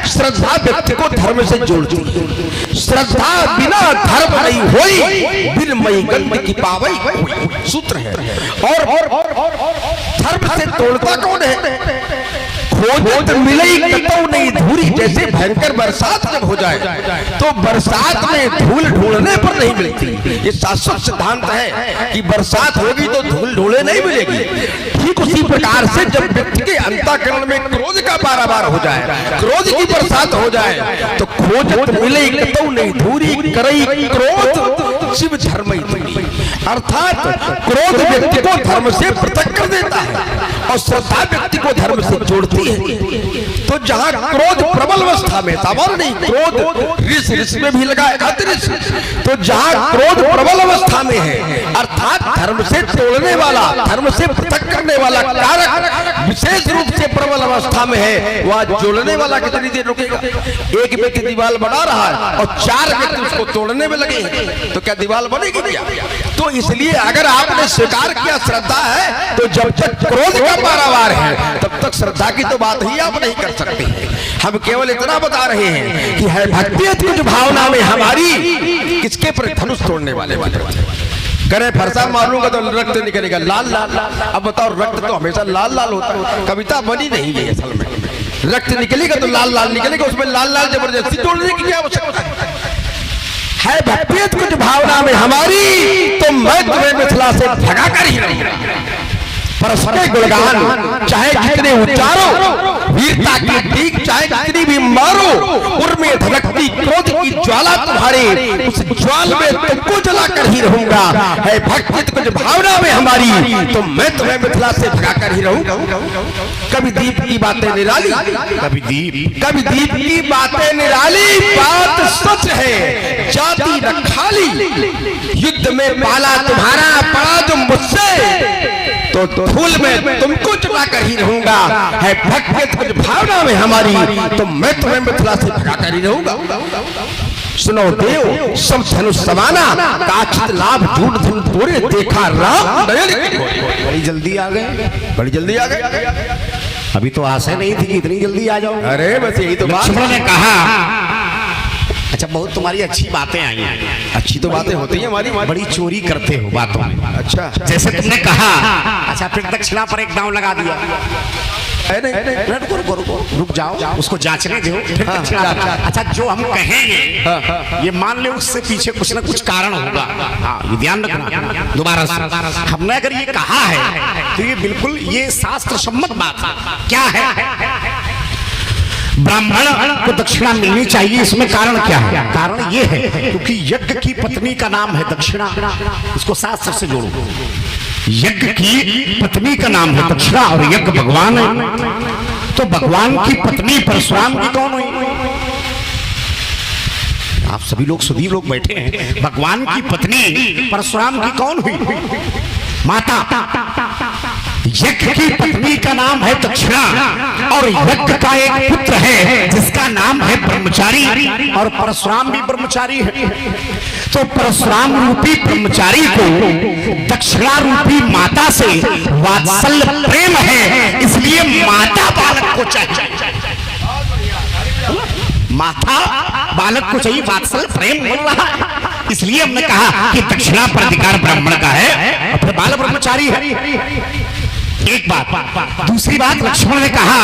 श्रद्धा व्यक्ति को धर्म से जोड़ती है। श्रद्धा बिना धर्म नहीं होई, बिन मई गंध की पावई सूत्र है। और धर्म से तोड़ता कौन है? खोजत मिलई कतौ नहीं धूरी। जैसे भयंकर बरसात जब हो जाए तो बरसात में धूल ढूंढने पर नहीं मिलती। ये शाश्वत सिद्धांत है कि बरसात होगी तो धूल ढूंढे नहीं मिलेगी। ठीक उसी प्रकार से जब व्यक्ति के अंतःकरण में क्रोध का पारावार हो जाए, क्रोध की बरसात हो जाए, तो खोजत मिलई कतौ नहीं धूरी करई क्रोध शिव धर्म ही। अर्थात क्रोध व्यक्ति को धर्म से पृथक कर देता है और श्रद्धा व्यक्ति को धर्म से जोड़ती है। तो जहां क्रोध प्रबल अवस्था में, सामान्य नहीं, क्रोध ऋष में भी लगा ऋष, तो जहां क्रोध प्रबल अवस्था में है अर्थात धर्म से तोड़ने वाला, धर्म से पृथक करने वाला कारक विशेष रूप से प्रबल अवस्था में है, वह जोड़ने वाला कितनी देर रुकेगा? एक व्यक्ति दीवार बना रहा है और 4 व्यक्ति उसको तोड़ने में लगे हैं, तो क्या दीवार बनेगी क्या? तो इसलिए अगर आपने स्वीकार किया श्रद्धा है, तो जब तक क्रोध का पारावार है तब तक श्रद्धा की तो बात ही आप नहीं कर सकते। हम केवल इतना बता रहे हैं कि है भक्ति कुछ भावना में हमारी, किसके पर? धनुष तोड़ने वाले करे फरसा मारूंगा तो रक्त निकलेगा लाल लाल। अब बताओ, रक्त तो हमेशा लाल लाल होता है, कविता बनी नहीं है असल में। रक्त निकलेगा तो लाल लाल निकलेगा, उसमें लाल लाल जबरदस्ती तोड़ने की क्या आवश्यकता है? भक्ति कुछ भावना में हमारी, तो मैं तुम्हें मिथिला से भगा कर ही रहूंगा। परस्पर गुणगान चाहे जितने उच्चारो, वीरता की दीख चाहे कितनी भी मारो, उर्मे धड़कती क्रोध की ज्वाला तुम्हारे, उस ज्वाल में तुमको जला कर ही रहूंगा। है भक्ति कुछ भावना में हमारी, तो मैं तुम्हें मिथिला से भगा कर ही रहूंगा। कभी दीप की बातें निराली, कभी दीप की बातें निराली, बात सच है जाति रखाली। युद्ध में पाला तुम्हारा पड़ा जो मुझसे, तो धूल में तुमको चुरा कर ही रहूंगा। है भक्त कुछ भावना में हमारी, तो मैं तुम्हें मिथिला से भगा कर ही रहूंगा। सुनो देव सब धनुष समाना, काचित लाभ झूठ धन तोड़े देखा राम। बड़ी जल्दी आ गए, बड़ी जल्दी आ गए। अभी तो आशा नहीं थी कि इतनी जल्दी आ जाओ। अरे बस यही तो बात ने कहा। अच्छा, बहुत तुम्हारी अच्छी बातें आई हैं। अच्छी तो बातें होती हैं हमारी, बड़ी चोरी करते हो बातों में। अच्छा, जैसे तुमने कहा, अच्छा फिर दक्षिणा पर एक दांव लगा दिया। रुक जाओ, उसको जांचने दो। अच्छा, जो हम कहेंगे ये मान ले उससे पीछे कुछ ना कुछ कारण होगा। हाँ, ये ध्यान रखना। दोबारा हमने अगर ये कहा है तो ये बिल्कुल ये शास्त्र सम्मत बात है। क्या है? ब्राह्मण को दक्षिणा मिलनी चाहिए। इसमें कारण क्या है? कारण ये है क्योंकि यज्ञ की पत्नी का नाम है दक्षिणा। इसको शास्त्र से जोड़ो। यज्ञ की पत्नी का नाम है दक्षिणा और यज्ञ भगवान है, तो भगवान की पत्नी परशुराम की कौन हुई? आप सभी लोग सुधी लोग बैठे हैं, भगवान की पत्नी परशुराम की कौन हुई? माता। यज्ञ की पत्नी का नाम है दक्षिणा और यज्ञ का एक पुत्र है जिसका नाम है ब्रह्मचारी, और परशुराम भी ब्रह्मचारी है। तो परशुराम रूपी ब्रह्मचारी को दक्षिणा रूपी माता से वात्सल्य प्रेम है, इसलिए माता बालक को चाहिए। माता बालक को चाहिए, वात्सल्य प्रेम मिल रहा है, इसलिए हमने कहा कि दक्षिणा पर अधिकार ब्राह्मण का है और फिर बाल ब्रह्मचारी है। एक बात। दूसरी बात, लक्ष्मण ने कहा,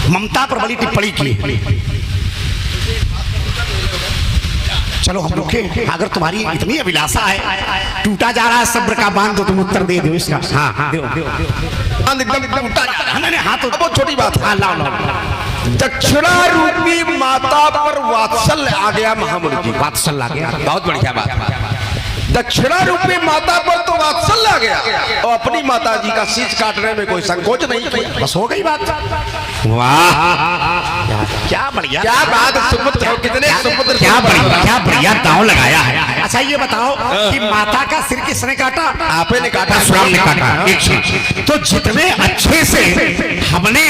ममता पर बड़ी टिप्पणी की। चलो हम रुके, अगर तुम्हारी इतनी अभिलाषा है, टूटा जा रहा है सब्र का बांध, तो तुम उत्तर दे दो इसका। हाँ, दो। एकदम टूटा जा रहा है। हाँ, तो बहुत छोटी बात है। लाओ। दक्षिणा रूपी माता पर वात्सल्य आ गया महामुनि जी। वात्सल्य आ गया, बहुत बढ़िया बात है। दक्षिणा रूपी माता पर तो वात्सल्य आ गया और अपनी माता जी का शीश काटने में कोई संकोच नहीं किया। बस हो गई बात। वाह, क्या बढ़िया, क्या बात। सुपुत्र कितने सुपुत्र, क्या बढ़िया दांव लगाया है। अच्छा ये बताओ कि माता का सिर किसने काटा? आपने ने काटा, परशुराम ने काटा। एक तो जितने अच्छे से हमने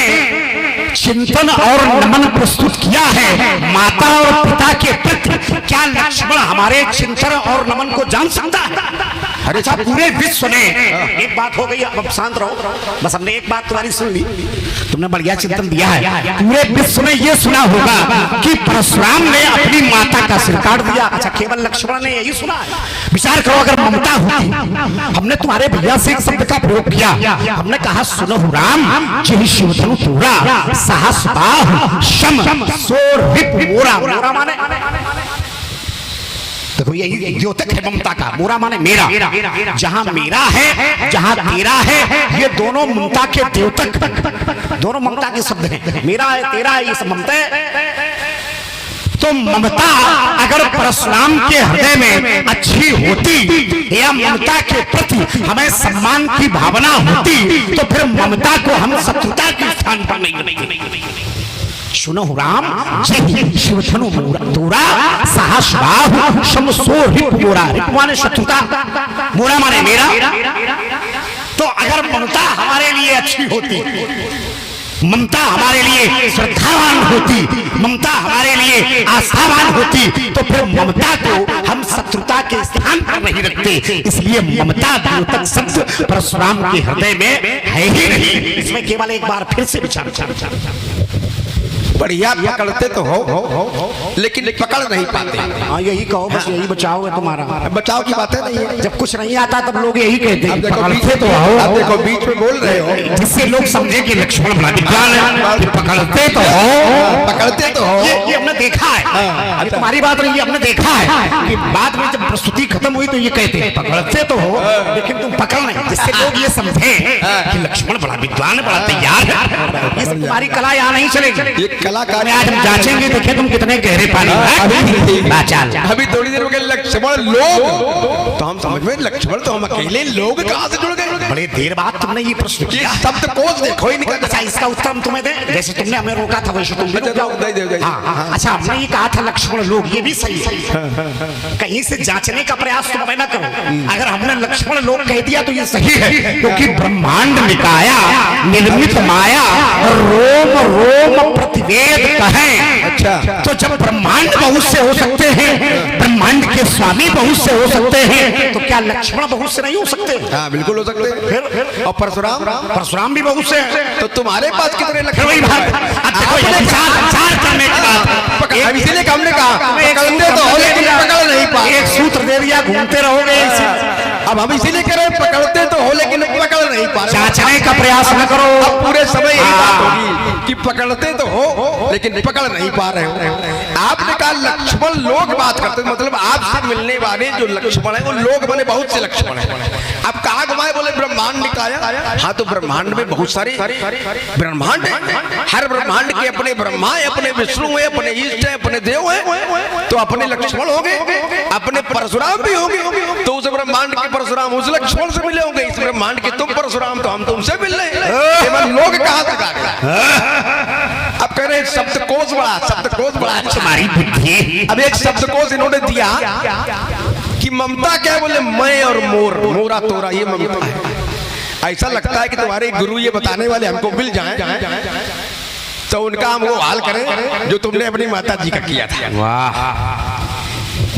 चिंतन और नमन प्रस्तुत किया है माता और पिता के प्रति, क्या लक्ष्मण हमारे चिंतन और नमन को जान सकता है? अच्छा पूरे विश्व ने एक बात हो गई, अब शांत रहो, बस हमने एक बात तुम्हारी सुन ली, तुमने बढ़िया चिंतन दिया है। पूरे विश्व ने ये सुना होगा कि परशुराम ने अपनी माता का सिर काट दिया। अच्छा केवल लक्ष्मण ने यही सुना है? विचार करो, अगर ममता होती, हमने तुम्हारे भैया से एक शब्द का प्रयोग किया, हमने कहा सुनो राम जय शिवधनु तोरा साहस बाहु शम सोर विप मोरा। मोरा माने देखो यही द्योतक है ममता का। मोरा माने मेरा, जहां मेरा है जहां तेरा है, ये दोनों ममता के द्योतक, दोनों ममता के शब्द हैं। मेरा है तेरा है, ये सब ममता है। तो ममता अगर परशुराम के हृदय में अच्छी होती या ममता के प्रति हमें सम्मान की भावना होती, तो फिर ममता को हम शत्रुता के स्थान पर नहीं। सुनो राम जय शिवधनु तोरा साहस बाहु शम सोर रिप मोरा। रिप माने शत्रुता, मोरा माने मेरा। तो अगर ममता हमारे लिए अच्छी होती, ममता हमारे लिए श्रद्धावान होती, ममता हमारे लिए आस्थावान होती, तो फिर ममता को हम शत्रुता के स्थान पर नहीं रखते। इसलिए ममता द्योतक शब्द परशुराम के हृदय में है ही नहीं। इसमें केवल एक बार फिर से विचार बढ़िया पकड़ते तो हो लेकिन पकड़ नहीं पाते। हाँ यही कहो, बस यही बचाव है तुम्हारा। बचाव की बातें नहीं है, जब कुछ नहीं आता तब लोग यही कहते हैं पकड़ते तो हो। अब देखो बीच में बोल रहे हो जिससे लोग समझे कि लक्ष्मण बड़ा विद्वान है। पकड़ते तो हो, पकड़ते तो हो, ये हमने देखा है। अभी तुम्हारी बात नहीं, हमने देखा है कि बाद में जब प्रस्तुति खत्म हुई तो ये कहते हैं पकड़ते तो हो लेकिन तुम पकड़ नहीं, जिससे लोग ये समझे कि लक्ष्मण बड़ा विद्वान है, बड़ा तैयार है। ये सब तुम्हारी कला यहाँ नहीं चलेगी। कलाकार आज हम जांचेंगे, देखें तुम कितने गहरे पानी में। अभी थोड़ी देर में लक्ष्मण लोग, तो हम समझ में लक्ष्मण तो हम अकेले लोग कहाँ से जुड़ गए? बड़े देर बाद तुमने ये प्रश्न किया, शब्द कोश देखो ही नहीं। अच्छा इसका उत्तर हम तुम्हें दें, जैसे तुमने हमें रोका था वैसे तुम भी रुक जाओ। अच्छा हमने ये कहा था लक्ष्मण लोग, ये भी सही है। कहीं से जांचने का प्रयास तुम न करो। अगर हमने लक्ष्मण लोग कह दिया तो ये सही है, क्योंकि ब्रह्मांड निकाया निर्मित माया रोम रोम प्रतिवेद कहें। अच्छा तो जब ब्रह्मांड बहुत से हो सकते हैं, ब्रह्मांड के स्वामी बहुत से हो सकते हैं, तो क्या लक्ष्मण बहुत से नहीं हो सकते? हाँ बिल्कुल हो सकते हैं। फिर और परशुराम भी बहुत से हैं। तो तुम्हारे पास कितने लक्ष्मण? करने की बात इसीलिए हमने कहा पकड़ते तो हो लेकिन पकड़ नहीं पाए। एक सूत्र दे दिया, घूमते रहोगे। अब हम इसीलिए कह रहे हैं पकड़ते तो हो लेकिन पकड़ नहीं पा रहे। जांचने का प्रयास न करो। अब पूरे समय यही बात होगी कि पकड़ते तो हो लेकिन पकड़ नहीं पा रहे हो। आपने कहा लक्ष्मण लोग बात करते, मतलब आपसे मिलने वाले जो लक्ष्मण है वो लोग बने, बहुत से लक्ष्मण है। अब कहा घुमाए बोले ब्रह्मांड निकाया। हाँ तो ब्रह्मांड में बहुत सारे ब्रह्मांड है, हर ब्रह्मांड के अपने ब्रह्मा है, अपने विष्णु है, अपने ईष्ट है, अपने देव है। तो अपने लक्ष्मण हो गए, अपने परशुराम भी होंगे। तो उस ब्रह्मांड के परशुराम उस लक्ष्मण से मिले होंगे, इस ब्रह्मांड के तुम परशुराम तो हम तुमसे मिल रहे हैं। केवल लोग कहाँ तक आ गए? अब कह रहे शब्दकोश बड़ा तुम्हारी बुद्धि। अब एक शब्दकोश इन्होंने दिया कि ममता क्या है, बोले मैं और मोर, मोरा तोरा, ये ममता है। ऐसा लगता है कि तुम्हारे गुरु ये बताने वाले हमको मिल जाएं तो उनका हम वो हाल करें जो तुमने अपनी माता जी का किया था। वाह,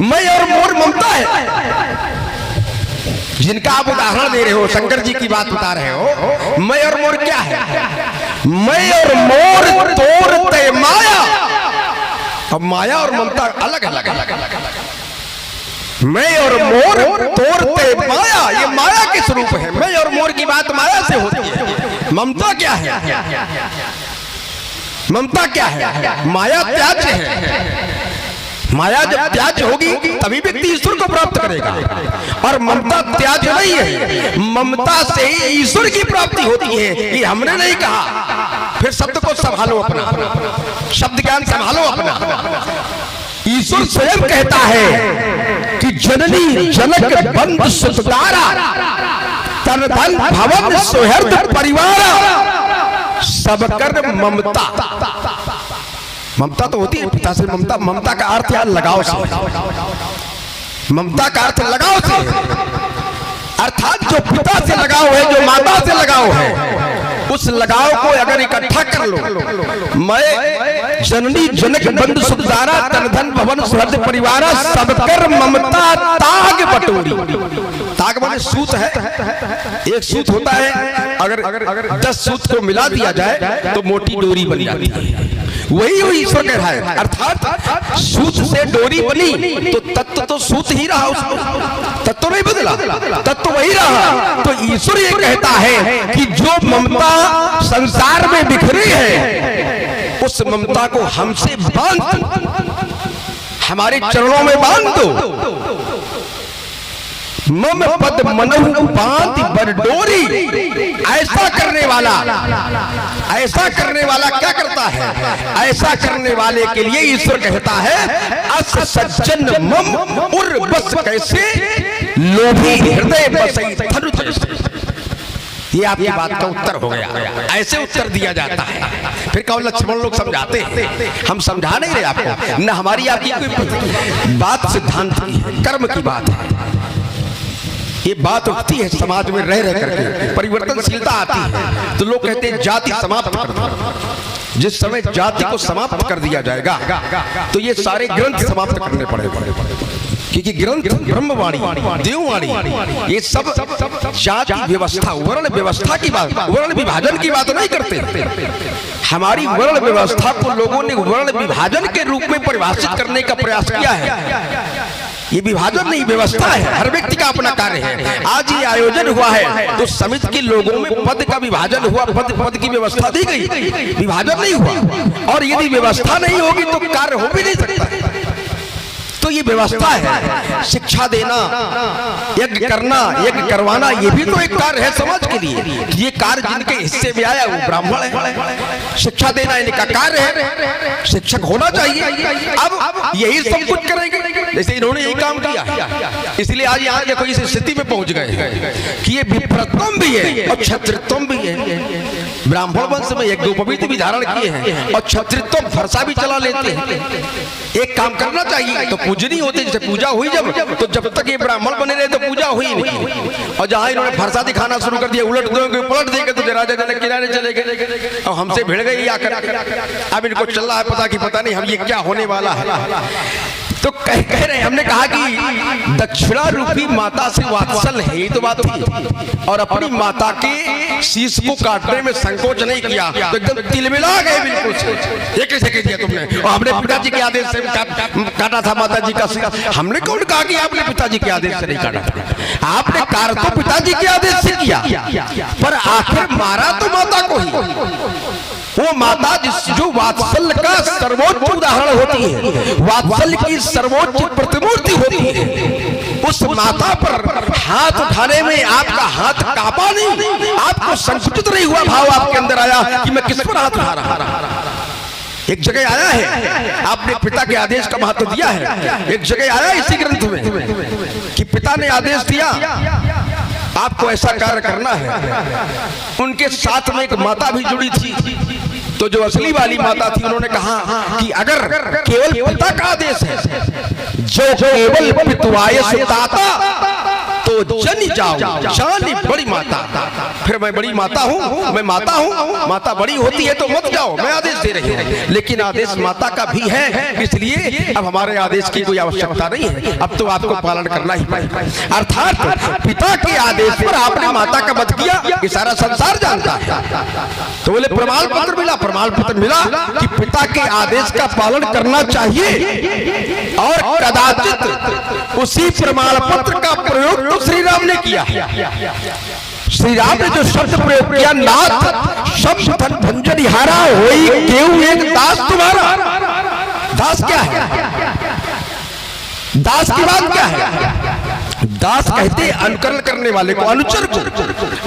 मैं और मोर ममता है जिनका आप उदाहरण दे रहे हो, शंकर जी की बात बता रहे हो। मैं और मोर क्या है? मैं और मोर तोड़ते माया। अब माया और ममता अलग अलग है। मैं और मोर तोड़ते माया, ये माया के स्वरूप है। मैं और मोर की बात माया से होती है। ममता क्या है? ममता क्या है? माया त्याज्य है। माया जब त्याज्य होगी तभी व्यक्ति ईश्वर को प्राप्त करेगा, और ममता त्याज्य नहीं है। ममता से ही ईश्वर की प्राप्ति होती है, ये हमने नहीं कहा। फिर शब्द को संभालो, अपना शब्द ज्ञान संभालो अपना। ईश्वर स्वयं कहता है कि जननी जनक बंध सुतदारा तन धन भवन सुहृद परिवार सब कर ममता। ममता तो होती है पिता से, ममता का अर्थ यार लगाव से। ममता का अर्थ लगाव से, अर्थात जो पिता से लगाव है, जो माता से लगाव है, उस लगाव को अगर इकट्ठा कर लो। मैं जननी जनक बंधु सुखदारा तन धन भवन सुहृद परिवारा सब कर ममता ताग बटोरी। ताग माने सूत है, एक सूत होता है, अगर 10 सूत को मिला दिया जाए तो मोटी डोरी बन जाती है। वही ईश्वर कह रहा है, अर्थात सूत से डोरी बनी तो तत्व तो सूत ही रहा, उसको तत्व नहीं बदला, तत्व वही रहा। तो ईश्वर ये कहता है कि जो ममता संसार में बिखरी है उस ममता को हमसे बांध, हमारे चरणों में बांध दो। मम पद मनहु बांध बर डोरी। ऐसा करने वाला क्या करता है? ऐसा करने वाले के लिए ईश्वर कहता है अस सज्जन मम उर बस कैसे लोभी हृदय बसई धनु जैसे। ये आपकी बात का उत्तर हो गया, ऐसे उत्तर दिया जाता है। फिर कौन लक्ष्मण लोग समझाते हैं, हम समझा नहीं रहे आपको, न हमारी आपकी कोई बात सिद्धांत की है, कर्म की बात है। ये बात उठती है समाज में रह करके, परिवर्तनशीलता आती है तो लोग कहते हैं जाति समाप्त कर दो। जिस समय जाति को समाप्त कर दिया जाएगा तो ये सारे ग्रंथ समाप्त करने पड़ेंगे, क्योंकि ग्रंथ ब्रह्मवाणी, देववाणी, ये सब जाति व्यवस्था, वर्ण व्यवस्था की बात, वर्ण विभाजन की बात नहीं करते। हमारी वर्ण व्यवस्था को लोगों ने वर्ण विभाजन के रूप में परिभाषित करने का प्रयास किया है। ये विभाजन नहीं, व्यवस्था है, हर व्यक्ति का अपना कार्य है। आज ये आयोजन हुआ है तो समिति के लोगों में पद का विभाजन हुआ, पद की व्यवस्था दी गई, विभाजन नहीं हुआ। और यदि व्यवस्था नहीं होगी तो कार्य हो भी नहीं सकता। तो ये व्यवस्था है। शिक्षा देना, यज्ञ करना, यज्ञ करवाना, ये भी तो एक कार्य है समाज के लिए। ये कार्य जिनके हिस्से में आया वो ब्राह्मण है। शिक्षा देना इनका कार्य है, शिक्षक होना चाहिए। अब यही सब कुछ करेंगे, जैसे इन्होंने यही काम किया, इसलिए आज यहाँ देखो इस स्थिति में पहुंच गए कि ये विप्रत्वम भी है और क्षत्रित्वम भी है। ब्राह्मण वंश में यज्ञोपवीत भी धारण किए हैं और क्षत्रित्व फरसा भी चला लेते हैं। एक काम करना चाहिए तो पूजनी होती, जैसे पूजा हुई तो जब तक ये ब्राह्मण बने रहे तो पूजा हुई नहीं। और जहां इन्होंने फरसा दिखाना शुरू कर दिया, उलट दोगे पलट देंगे तो राजा जनक किनारे चले गए और हमसे भिड़ गई आकर। अब इनको चल रहा है पता कि पता नहीं हम ये क्या होने वाला है। तो कह रहे, हमने कहा कि दक्षिणा रूपी माता से वात्सल है, ये तो बात थी। और अपनी माता के शीश को काटने में संकोच नहीं किया, तो एकदम तिलमिला गए बिल्कुल। ये कैसे कह दिया तुमने? और हमने पिताजी के आदेश से काटा था माता जी का शीश। हमने कौन कहा कि आपने पिताजी के आदेश से नहीं काटा था? आपने कार्य तो पिताजी के आदेश से किया, पर आखिर मारा तो माता को ही। वो माता जो वात्सल्य का सर्वोच्च उदाहरण होती है, वात्सल्य की सर्वोच्च प्रतिमूर्ति होती है, उस माता पर हाथ उठाने में आपका हाथ कांपा नहीं, आपको संकुचित नहीं हुआ भाव आपके अंदर आया कि मैं किस पर हाथ उठा रहा। एक जगह आया है, आपने पिता के आदेश का महत्व दिया है। एक जगह आया इसी ग्रंथ में कि पिता ने आदेश दिया आपको ऐसा कार्य करना है। उनके साथ में एक माता भी जुड़ी थी, तो जो असली वाली माता थी उन्होंने कहा कि अगर केवल पिता का आदेश है, जो केवल पितुआय सुताता तो जन जाओ, जानी बड़ी माता। फिर मैं बड़ी माता हूँ, मैं माता हूँ, माता बड़ी होती है तो मत जाओ, मैं आदेश दे रही हूँ। लेकिन आदेश माता का भी है, इसलिए अब हमारे आदेश की कोई आवश्यकता नहीं है, अब तो आपको पालन करना ही पड़ेगा। अर्थात पिता के आदेश पर आपने माता का वध किया, ये सारा संसार जानता है। तो बोले प्रमाण पत्र मिला, प्रमाण पत्र मिला कि पिता के आदेश का पालन करना चाहिए। और कदाचित उसी प्रमाण पत्र का प्रयोग तो श्री राम ने किया। श्री राम ने जो शब्द प्रयोग किया, नाथ शब्द धन भंजनिहारा होई केहू एक दास तुम्हारा। दास क्या है? दास की बात क्या है? दास कहते अनुकरण करने वाले को, अनुचर को।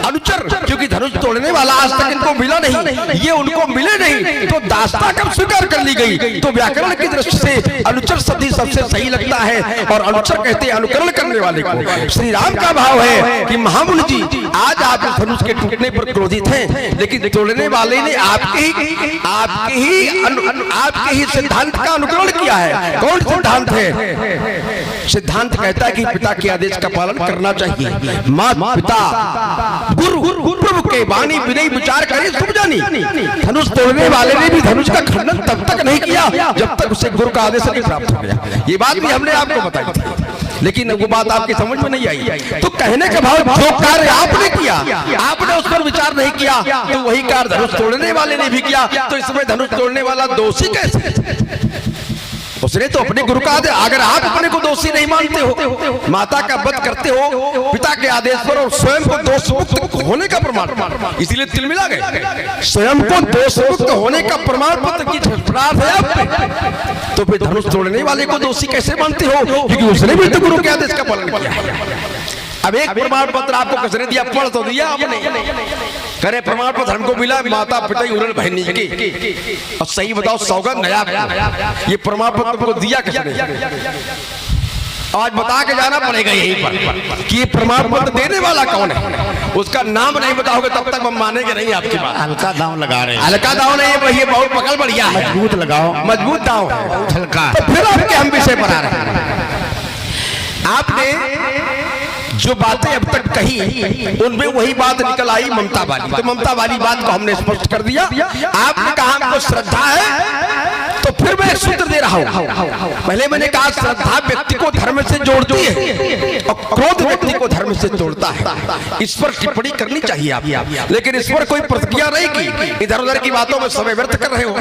अनुचर क्योंकि धनुष तोड़ने वाला आज तक इनको मिला नहीं, ये उनको मिले नहीं, तो दासता कब स्वीकार कर ली गई? तो व्याकरण की दृष्टि से अनुचर शब्द सबसे सही लगता है। और अनुचर कहते अनुकरण करने वाले को। श्री राम का भाव है कि महामुनि जी आज आप धनुष के टूटने पर क्रोधित हैं, लेकिन तोड़ने वाले ने आपके ही सिद्धांत का अनुकरण किया है। कौन सिद्धांत है? सिद्धांत कहता है कि पिता के आदेश का पालन करना चाहिए। माता पिता गुरु प्रभु के वाणी विनय विचार करे सब जानी। धनुष तोड़ने वाले ने भी धनुष का खंडन तब तक नहीं किया जब तक उसे गुरु का आदेश नहीं प्राप्त हो गया। ये बात भी हमने आपको बताई थी, लेकिन वो बात आपकी समझ में नहीं आई। तो कहने के भाव जो कार्य आपने किया, आपने उस पर विचार नहीं किया, तो वही कार्य धनुष तोड़ने वाले ने भी किया, तो इसमें धनुष तोड़ने वाला दोषी कैसे? उसने तो अपने गुरु का आदेश, अगर आप अपने को दोषी नहीं मानते हो, माता का वध करते हो पिता के आदेश पर और स्वयं को दोष मुक्त होने का प्रमाण, इसीलिए तिल मिला गए, स्वयं को दोष मुक्त होने का प्रमाण पत्र की प्राप्त है आप पे, तो फिर धनुष तोड़ने वाले को दोषी कैसे मानते हो? क्योंकि उसने भी तो गुरु के आदेश का पालन किया। अब एक प्रमाण पत्र आपको किसने दिया? पढ़ तो दिया आपने, करे प्रमाण पत्र हमको मिला माता पिता उड़न बहनी की, और सही बताओ सौगंध नया ये प्रमाण पत्र को दिया किसने? आज बता के जाना पड़ेगा यहीं पर कि ये प्रमाण पत्र देने वाला कौन है। उसका नाम नहीं बताओगे तब तक हम मानेंगे नहीं आपकी बात। हल्का दांव लगा रहे हैं। हल्का दांव नहीं, ये बहुत पकड़ बढ़िया है, मजबूत लगाओ, मजबूत दांव हल्का। तो फिर आपके हम विषय पर आ रहे हैं। आपने जो बातें अब तक कही उनमें वही बात निकल आई ममता वाली, तो ममता वाली बात को हमने स्पष्ट कर दिया। आपने कहा हमको श्रद्धा है, तो फिर मैं एक सूत्र दे रहा हूं। पहले मैंने कहा श्रद्धा व्यक्ति को धर्म से जोड़ती है और क्रोध व्यक्ति को धर्म से तोड़ता है। इस पर टिप्पणी करनी चाहिए आप, लेकिन इस पर कोई प्रतिक्रिया नहीं की, इधर उधर की बातों में समय व्यर्थ कर रहे हो।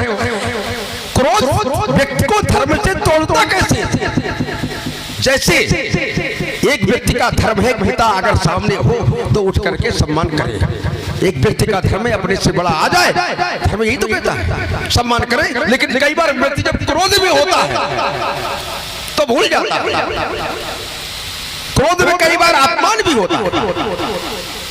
क्रोध व्यक्ति को धर्म से तोड़ता कैसे? जैसे एक व्यक्ति का धर्म है पिता अगर सामने हो तो उठ करके सम्मान करे, एक व्यक्ति का धर्म है अपने से बड़ा आ जाए, धर्म यही तो कहता है सम्मान करे। लेकिन कई बार व्यक्ति जब क्रोध में होता है तो भूल जाता है, क्रोध में कई बार अपमान भी होता है,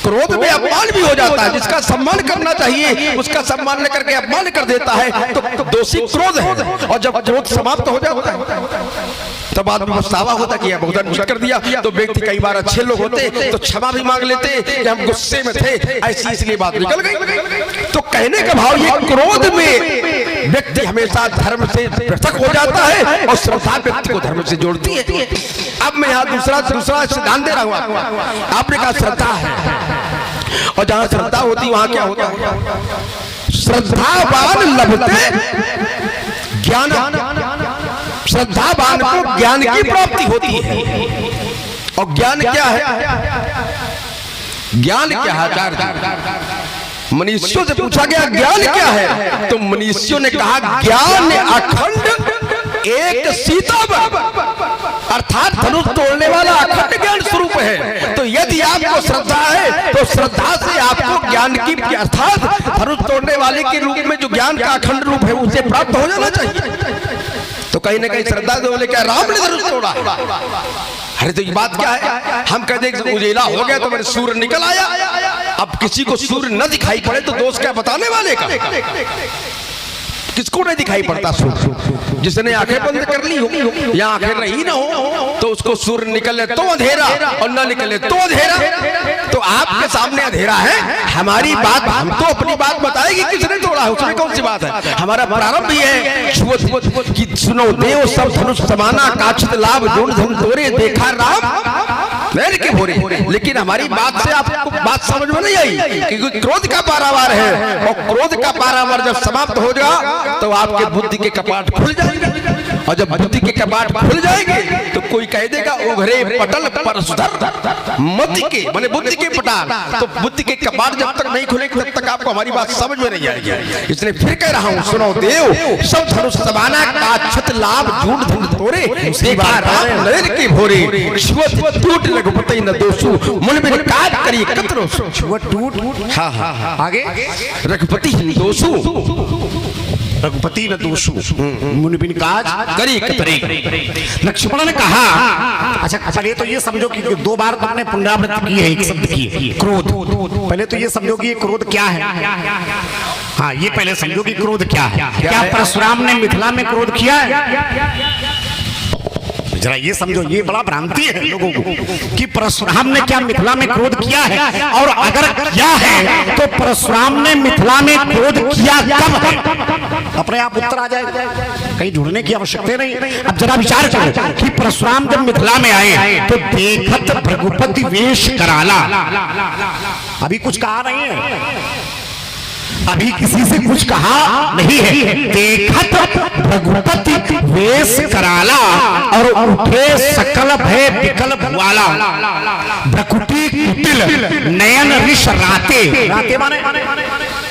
क्रोध में अपमान भी हो जाता है। जिसका सम्मान करना चाहिए उसका सम्मान लेकर के अपमान कर देता है, तो दोषी क्रोध है। और जब क्रोध समाप्त हो जाता है तब आदमी पछतावा होता कि बहुत अनुचित कर दिया। तो व्यक्ति कई बार अच्छे लोग होते तो क्षमा भी मांग लेते कि हम गुस्से में थे, ऐसी इसलिए बात निकल गई। तो कहने का भाव ये क्रोध में व्यक्ति हमेशा धर्म से पृथक हो जाता है और श्रद्धा व्यक्ति को धर्म से जोड़ती है। अब मैं यहाँ दूसरा सिद्धांत दे रहा हूँ। आपने कहा श्रद्धा है, और जहां श्रद्धा होती वहां क्या होता है? श्रद्धावान लभते ज्ञान, श्रद्धावान को ज्ञान की प्राप्ति होती है। और ज्ञान क्या है? ज्ञान क्या है? मनुष्यों से पूछा गया ज्ञान क्या है, तो मनुष्यों ने कहा ज्ञान अखंड एक सीतावन, अर्थात धनुष तोड़ने वाला अखंड ज्ञान स्वरूप है। तो यदि आपको श्रद्धा है तो श्रद्धा से आपको ज्ञान की अर्थात धनुष तोड़ने वाले के रूप में जो ज्ञान का अखंड रूप है उसे प्राप्त हो जाना चाहिए। तो कहीं ना कहीं श्रद्धा से बोले क्या राम ने धनुष तोड़ा? अरे तो ये बात क्या है? हम कहते हैं उजेला हो गया तो मेरे सूर्य निकल आया। अब किसी को सूर्य न दिखाई पड़े तो दोष क्या बताने वाले का? किसको नहीं दिखाई पड़ता सूर्य? जिसने आंखें बंद कर ली हो या आंखें नहीं ना हो तो उसको सूर्य निकले तो अंधेरा और न निकले तो अंधेरा। तो आपके सामने अंधेरा है, हमारी बात हम तो अपनी बात बताएगी किसने तोड़ा है, उसमें कौन सी बात है? हमारा प्रारंभ ही है कि सुनो देव सब धनुष समाना काछित लाभ जोड़ धन तोरे देखा राम नैन के भोरे। लेकिन हमारी बात से आपको बात समझ में नहीं आई, क्योंकि क्रोध का पारावार है, और क्रोध का पारावार जब समाप्त हो जाएगा तो आपके बुद्धि के कपाट खुल जाएंगे, और जब बुद्धि के कपाट खुल जाएंगे तो कोई कह देगा उघरे पटल पर सुधर मति के माने बुद्धि के पटार। तो बुद्धि के कपाट जब तक नहीं खुलेंगे तब तक आपको हमारी बात समझ में नहीं आएगी। इसलिए फिर कह रहा हूं सुनो देव सब धनुष समाना काछित लाभ झूठ धन तोरे देखा राम नयन के भोरे छुअत टूट रघुपति न दोषु मन में काट करी कतरो छुअत टूट। हां हां आगे रघुपति दोषु रघुपति न दोषु मुनि बिन काज करी कतरी। लक्ष्मण ने कहा अच्छा पहले तो ये समझो कि दो बार तुमने पुनरावृत्ति की है एक शब्द की क्रोध। पहले तो ये समझो कि ये क्रोध क्या है। हाँ ये पहले समझो कि क्रोध क्या है। क्या परशुराम ने मिथिला में क्रोध किया है? जरा ये समझो, ये बड़ा भ्रांति है लोगों को कि परशुराम ने क्या मिथिला में क्रोध किया है, और अगर किया है तो परशुराम ने मिथिला में क्रोध किया कब? अपने आप उत्तर आ जाएगा, कहीं ढूंढने की आवश्यकता नहीं। अब जरा विचार करो कि परशुराम जब मिथिला में आए तो देखत भृगुपति वेश कराला, अभी कुछ कहा नहीं है, अभी किसी से कुछ कहा नहीं है। देखत रघुपति वेश कराला और उठे सकल भय विकल भुआला। भ्रकुटी कुटिल नयन ऋष राते,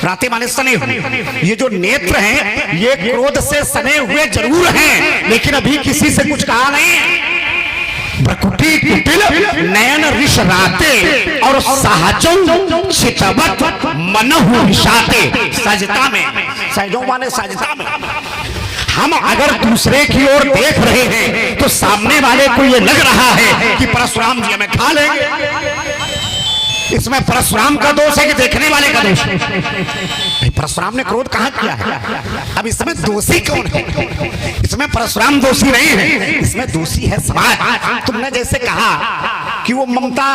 राते माने सने हुए। ये जो नेत्र हैं ये क्रोध से सने हुए जरूर हैं, लेकिन अभी किसी से कुछ कहा नहीं। भ्रकुटी कुटिल नयन ऋष राते और सहजों चितवत मनहु विषाते। सजता में, सहजों माने सजता में। हम अगर दूसरे की ओर देख रहे हैं तो सामने वाले को ये लग रहा है कि परशुराम जी हमें खा लेंगे। इसमें परशुराम का दोष है कि देखने वाले का दोष है? भाई परशुराम ने क्रोध कहां किया है? अब इसमें दोषी कौन है? इसमें परशुराम दोषी नहीं है, इसमें दोषी है समाज। तुमने जैसे कहा कि वो ममता,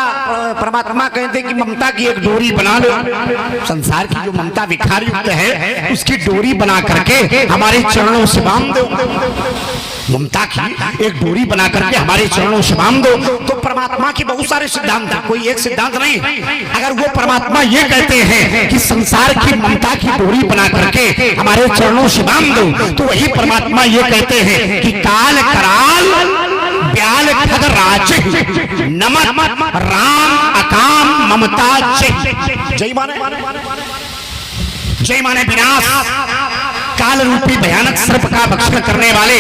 परमात्मा कहते कि ममता की एक डोरी बना लो। संसार की जो ममता विकार युक्त है उसकी डोरी बना करके हमारे चरणों से बांध दो। ममता की एक डोरी बना करके हमारे चरणों से बांध दो। तो परमात्मा के बहुत सारे सिद्धांत हैं, कोई एक सिद्धांत नहीं। अगर वो परमात्मा ये कहते हैं कि संसार की ममता की डोरी बना करके हमारे चरणों से बांध दो, तो वही परमात्मा ये कहते हैं कि काल कराल ब्याल खग राज नमत राम अकाम ममता जय। जय माने विनाश। काल रूपी भयानक सर्प का भक्षण करने वाले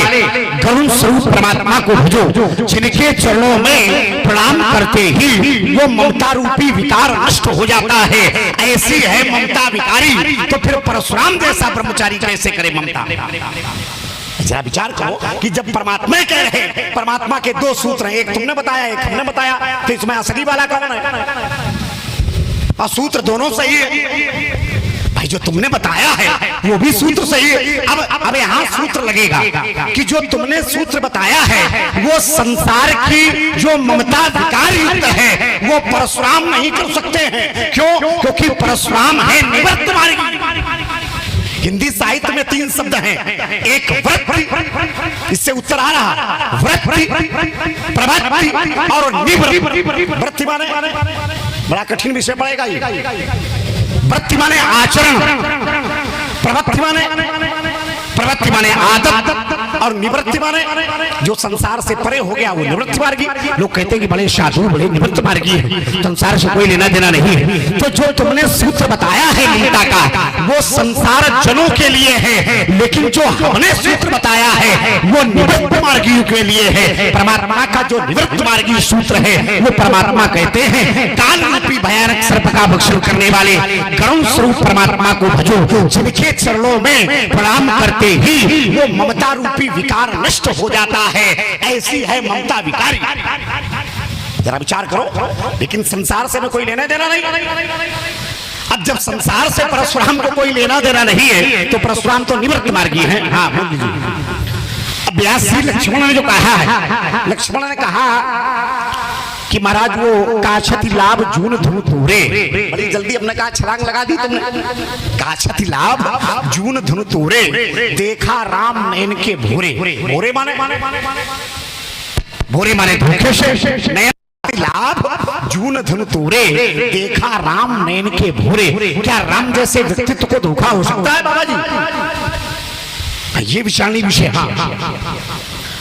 गरुण स्वरूप परमात्मा को भजो, जिनके चरणों में प्रणाम करते ही वो ममता रूपी विकार नष्ट हो जाता है। ऐसी है ममता विकारी, तो फिर परशुराम जैसा ब्रह्मचारी कैसे करे ममता? जरा विचार करो कि जब परमात्मा कह रहे हैं, परमात्मा के दो सूत्र हैं, एक तुमने बताया एक हमने बताया, तो इसमें असली वाला कौन है? और सूत्र दोनों सही है। भाई जो तुमने बताया है वो भी सूत्र सही है। अब यहाँ सूत्र लगेगा कि जो तुमने सूत्र बताया है वो संसार की जो ममता विकार युक्त है वो परशुराम नहीं कर सकते हैं। क्यों? क्योंकि परशुराम है निवृत्त मार्गी। हिंदी साहित्य में 3 शब्द हैं, एक वृत्ति, इससे उत्तर आ रहा, वृत्ति, प्रवृत्ति और निवृत्ति। वृत्ति माने बड़ा कठिन विषय पड़ेगा ये। वृत्ति माने आचरण, प्रवृत्ति माने आदत और निवृत्ति माने जो संसार से परे हो गया वो निवृत्ति मार्गी। लोग कहते हैं कि बड़े साधु बड़े निवृत्त मार्गी है, संसार से कोई लेना देना नहीं है। तो जो तुमने सूत्र बताया है ममता का वो संसार जनों के लिए है, लेकिन जो हमने सूत्र बताया है वो निवृत्त मार्गियों के लिए है। परमात्मा का जो निवृत्त मार्गी सूत्र है वो परमात्मा कहते हैं काल रूपी भयानक सर्प का भक्षण करने वाले गरुण स्वरूप परमात्मा को भजो, जिनके चरणों में प्रणाम करते ही वो ममता रूपी विकार नष्ट हो जाता है। ऐसी है ममता विकारी। जरा विचार करो। लेकिन संसार से में कोई लेना देना नहीं। अब जब संसार से परशुराम को कोई लेना देना नहीं है तो परशुराम तो निवृत्त मार्गी है। हाँ बोल दीजिए। अब व्यास जी लक्ष्मण ने जो कहा है, लक्ष्मण ने कहा कि महाराज वो काछति लाभ जून धुन तोरे। बड़ी जल्दी अपने कहा छलांग लगा दी तुमने। काछति लाभ जून धुन तोरे, देखा राम नयन के भोरे। भोरे माने भोरे माने धोखे से। नयन लाभ जून धुन तोरे, देखा राम नयन के भोरे। क्या राम जैसे व्यक्तित्व को धोखा हो सकता है बाबा जी? ये विचारणी विषय। हाँ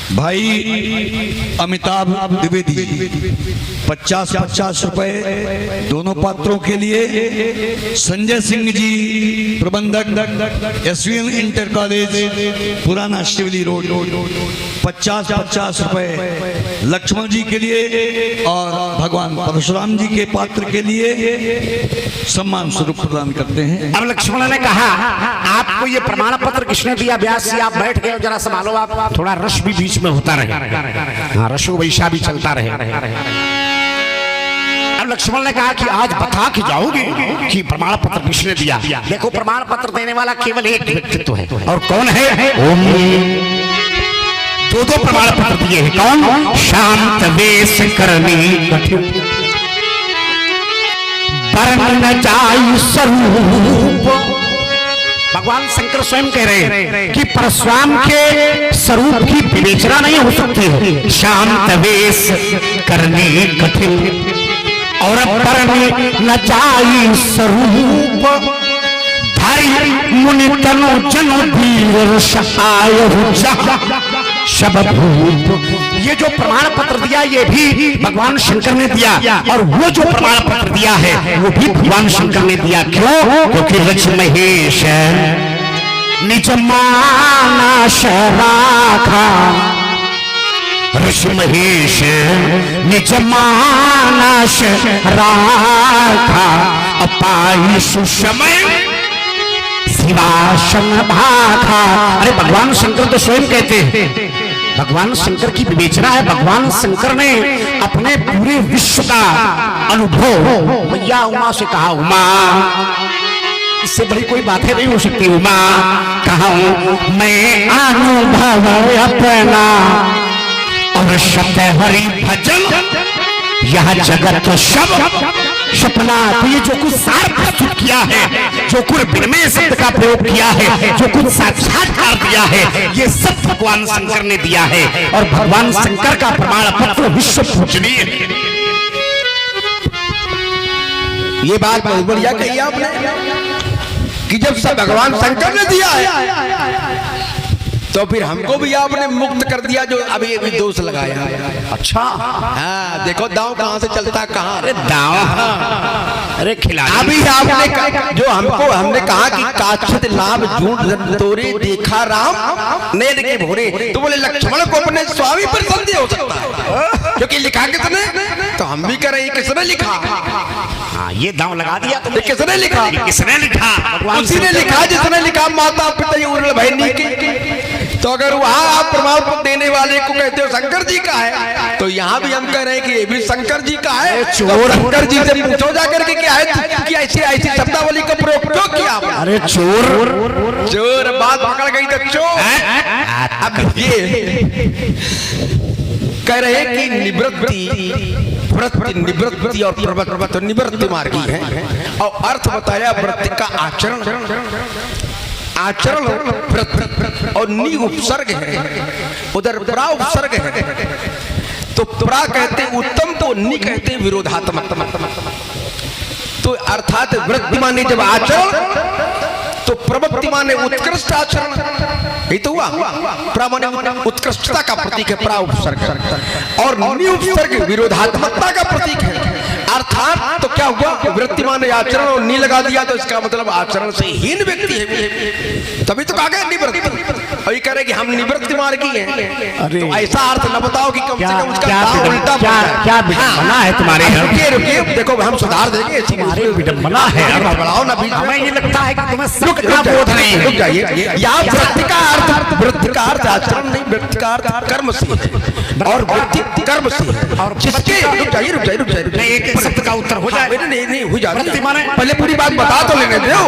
भाई अमिताभ द्विवेदी 50-50 रुपए दोनों पात्रों के लिए। संजय सिंह जी प्रबंधक एसवीएम इंटर कॉलेज पुराना शिवली रोड 50-50 रुपए लक्ष्मण जी के लिए और भगवान परशुराम जी के पात्र के लिए सम्मान स्वरूप प्रदान करते हैं। अब लक्ष्मण ने कहा आपको ये प्रमाण पत्र किसने दिया? व्यास जी आप बैठ गए, जरा संभालो आप, थोड़ा रश भी बीच में होता रहे। हाँ रशो वैशा भी चलता रहे। अब लक्ष्मण ने कहा कि आज बता के जाओगे कि प्रमाण पत्र किसने दिया? देखो प्रमाण पत्र देने वाला केवल एक व्यक्तित्व है, और कौन है? ओम। दो प्रमाण पत्र दिए हैं। कौन? शांत वेश करनी कठिन वर्ण जाई स्वरूप। भगवान शंकर स्वयं कह रहे हैं कि परशुराम के स्वरूप की विवेचना नहीं हो सकती है। शांत वेश करने कठिन और वर्ण न जाई स्वरूप, हरि मुनि तनु जनु वीर सहाय सब भूत। ये जो प्रमाण पत्र दिया ये भी भगवान शंकर ने दिया, और वो जो प्रमाण पत्र दिया है वो भी भगवान शंकर ने दिया। क्यों? क्योंकि ऋषि महेश निज मानस राखा, ऋषि महेश निज मानस राखा, अपाई सुसमय शिवासन भाखा। अरे भगवान शंकर तो स्वयं कहते हैं, भगवान शंकर की विवेचना है। भगवान शंकर ने अपने पूरे विश्व का अनुभव मैया उमा से कहा, उमा इससे बड़ी कोई बातें नहीं हो सकती। उमा कहा मैं अनुभव अपना और शब्द हरि भजन यह जगत सब सपना। तो ये जो कुछ सार प्रस्तुत किया है, जो कुछ विनिमय शब्द का प्रयोग किया है, जो कुछ साक्षात्कार दिया है, ये सब भगवान शंकर ने दिया है। और भगवान शंकर का प्रमाण पत्र विश्व पूजनीय है। ये बात बहुत बढ़िया कही आपने कि जब सब भगवान शंकर ने दिया है तो फिर हमको भी आपने मुक्त कर दिया जो अभी अभी दोष लगाया। अच्छा, हाँ देखो दांव कहाँ से चलता कहाँ। अरे दांव, अरे खिलाड़ी। अभी आपने जो हमने कहा कि काछत लाभ झूठ तोरे देखा राम ने देखे भोरे, तो बोले लक्ष्मण को अपने स्वामी पर संदेह हो सकता है क्योंकि लिखा किसने, तो हम भी करें किसने लिखा। हाँ ये दांव लगा दिया तुमने। किसने लिखा? किसने लिखा? उसी ने लिखा जिसने लिखा माता पिता उर्ल भाई की। तो अगर वहां आप प्रमाण पत्र देने वाले को कहते हो शंकर जी का है, तो यहाँ भी हम कह रहे हैं कि ये भी शंकर जी का है। चोर शंकर जी से पूछो जाकर के क्या है कि ऐसी शब्दावली का प्रयोग क्यों किया? अरे चोर चोर बात पकड़ गई तो चोर। अब ये कह रहे हैं कि निवृत्ति और प्रवृत्ति निवृत्ति मार्गी है, और अर्थ बताया वृत्ति का आचरण वृत्ति और नि उपसर्ग है, उधर प्रा उपसर्ग है। तो प्रा कहते उत्तम तो नि कहते विरोधात्मक। तो अर्थात वृत्ति माने जब आचरण, तो प्रवृत्ति माने उत्कृष्ट आचरण। ये तो हुआ प्रा माने उत्कृष्टता का प्रतीक है प्रा उपसर्ग, और नि उपसर्ग विरोधात्मकता का प्रतीक है। अर्थात तो क्या हुआ, वृत्ति माने आचरण और नी लगा दिया, तो इसका मतलब आचरण से हीन व्यक्ति है, तभी तो कहा गया निवृत्ति। और ये कह रहे कि हम निवृत्ति मार्गी हैं, तो ऐसा अर्थ न बताओ कि कम से कम उसका दांव उल्टा क्या विडंबना है तुम्हारे। रुकिए देखो हम सुधार देंगे, तुम्हारे विडंबना है। बढ़ाओ ना बीच में, ये लगता है कि तुम्हें बोध नहीं। रुक जाइए, यहाँ वृत्ति का अर्थ आचरण नहीं, वृत्ति का अर्थ कर्म से है, और वृत्ति कर्म से है। और जिसके रुक जाइए शब्द का उत्तर हो जाए। नहीं हो जाता, पहले पूरी बात बता तो लेने दो।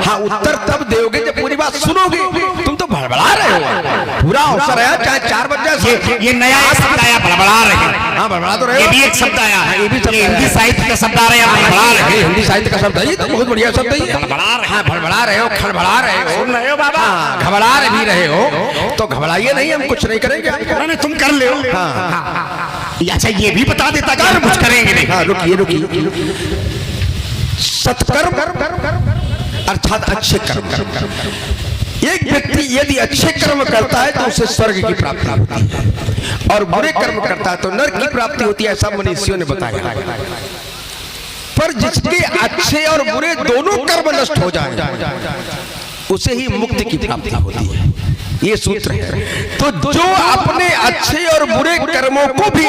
हाँ उत्तर तब दोगे जब पूरी बात सुनोगे। तुम तो भड़बड़ा रहे हो, पूरा अवसर है, चाहे 4 बजे। ये नया शब्द आया, भड़बड़ा रहे हैं। हाँ भड़बड़ा तो रहे, ये भी एक शब्द आया है, ये भी हिंदी साहित्य का शब्द आ रहा है, भड़बड़ा रहे। हिंदी साहित्य का शब्द है, ये तो बहुत बढ़िया शब्द है। भड़बड़ा रहे हो, खड़बड़ा रहे हो बाबा, घबरा भी रहे हो, तो घबराइए नहीं, हम कुछ नहीं करेंगे। तुम कर ले। अच्छा ये भी बता देता कि हम कुछ करेंगे नहीं। हाँ रुकिए, सत्कर्म अर्थात अच्छे कर्म। एक व्यक्ति यदि अच्छे कर्म करता है तो उसे स्वर्ग की प्राप्ति होती है, और बुरे कर्म करता है तो नरक की प्राप्ति होती है, ऐसा मनीषियों ने बताया। पर जिसके अच्छे और बुरे दोनों कर्म नष्ट हो जाए उसे ही मुक्ति की प्राप्ति होती है, ये सूत्र है। तो जो अपने अच्छे और बुरे कर्मों को भी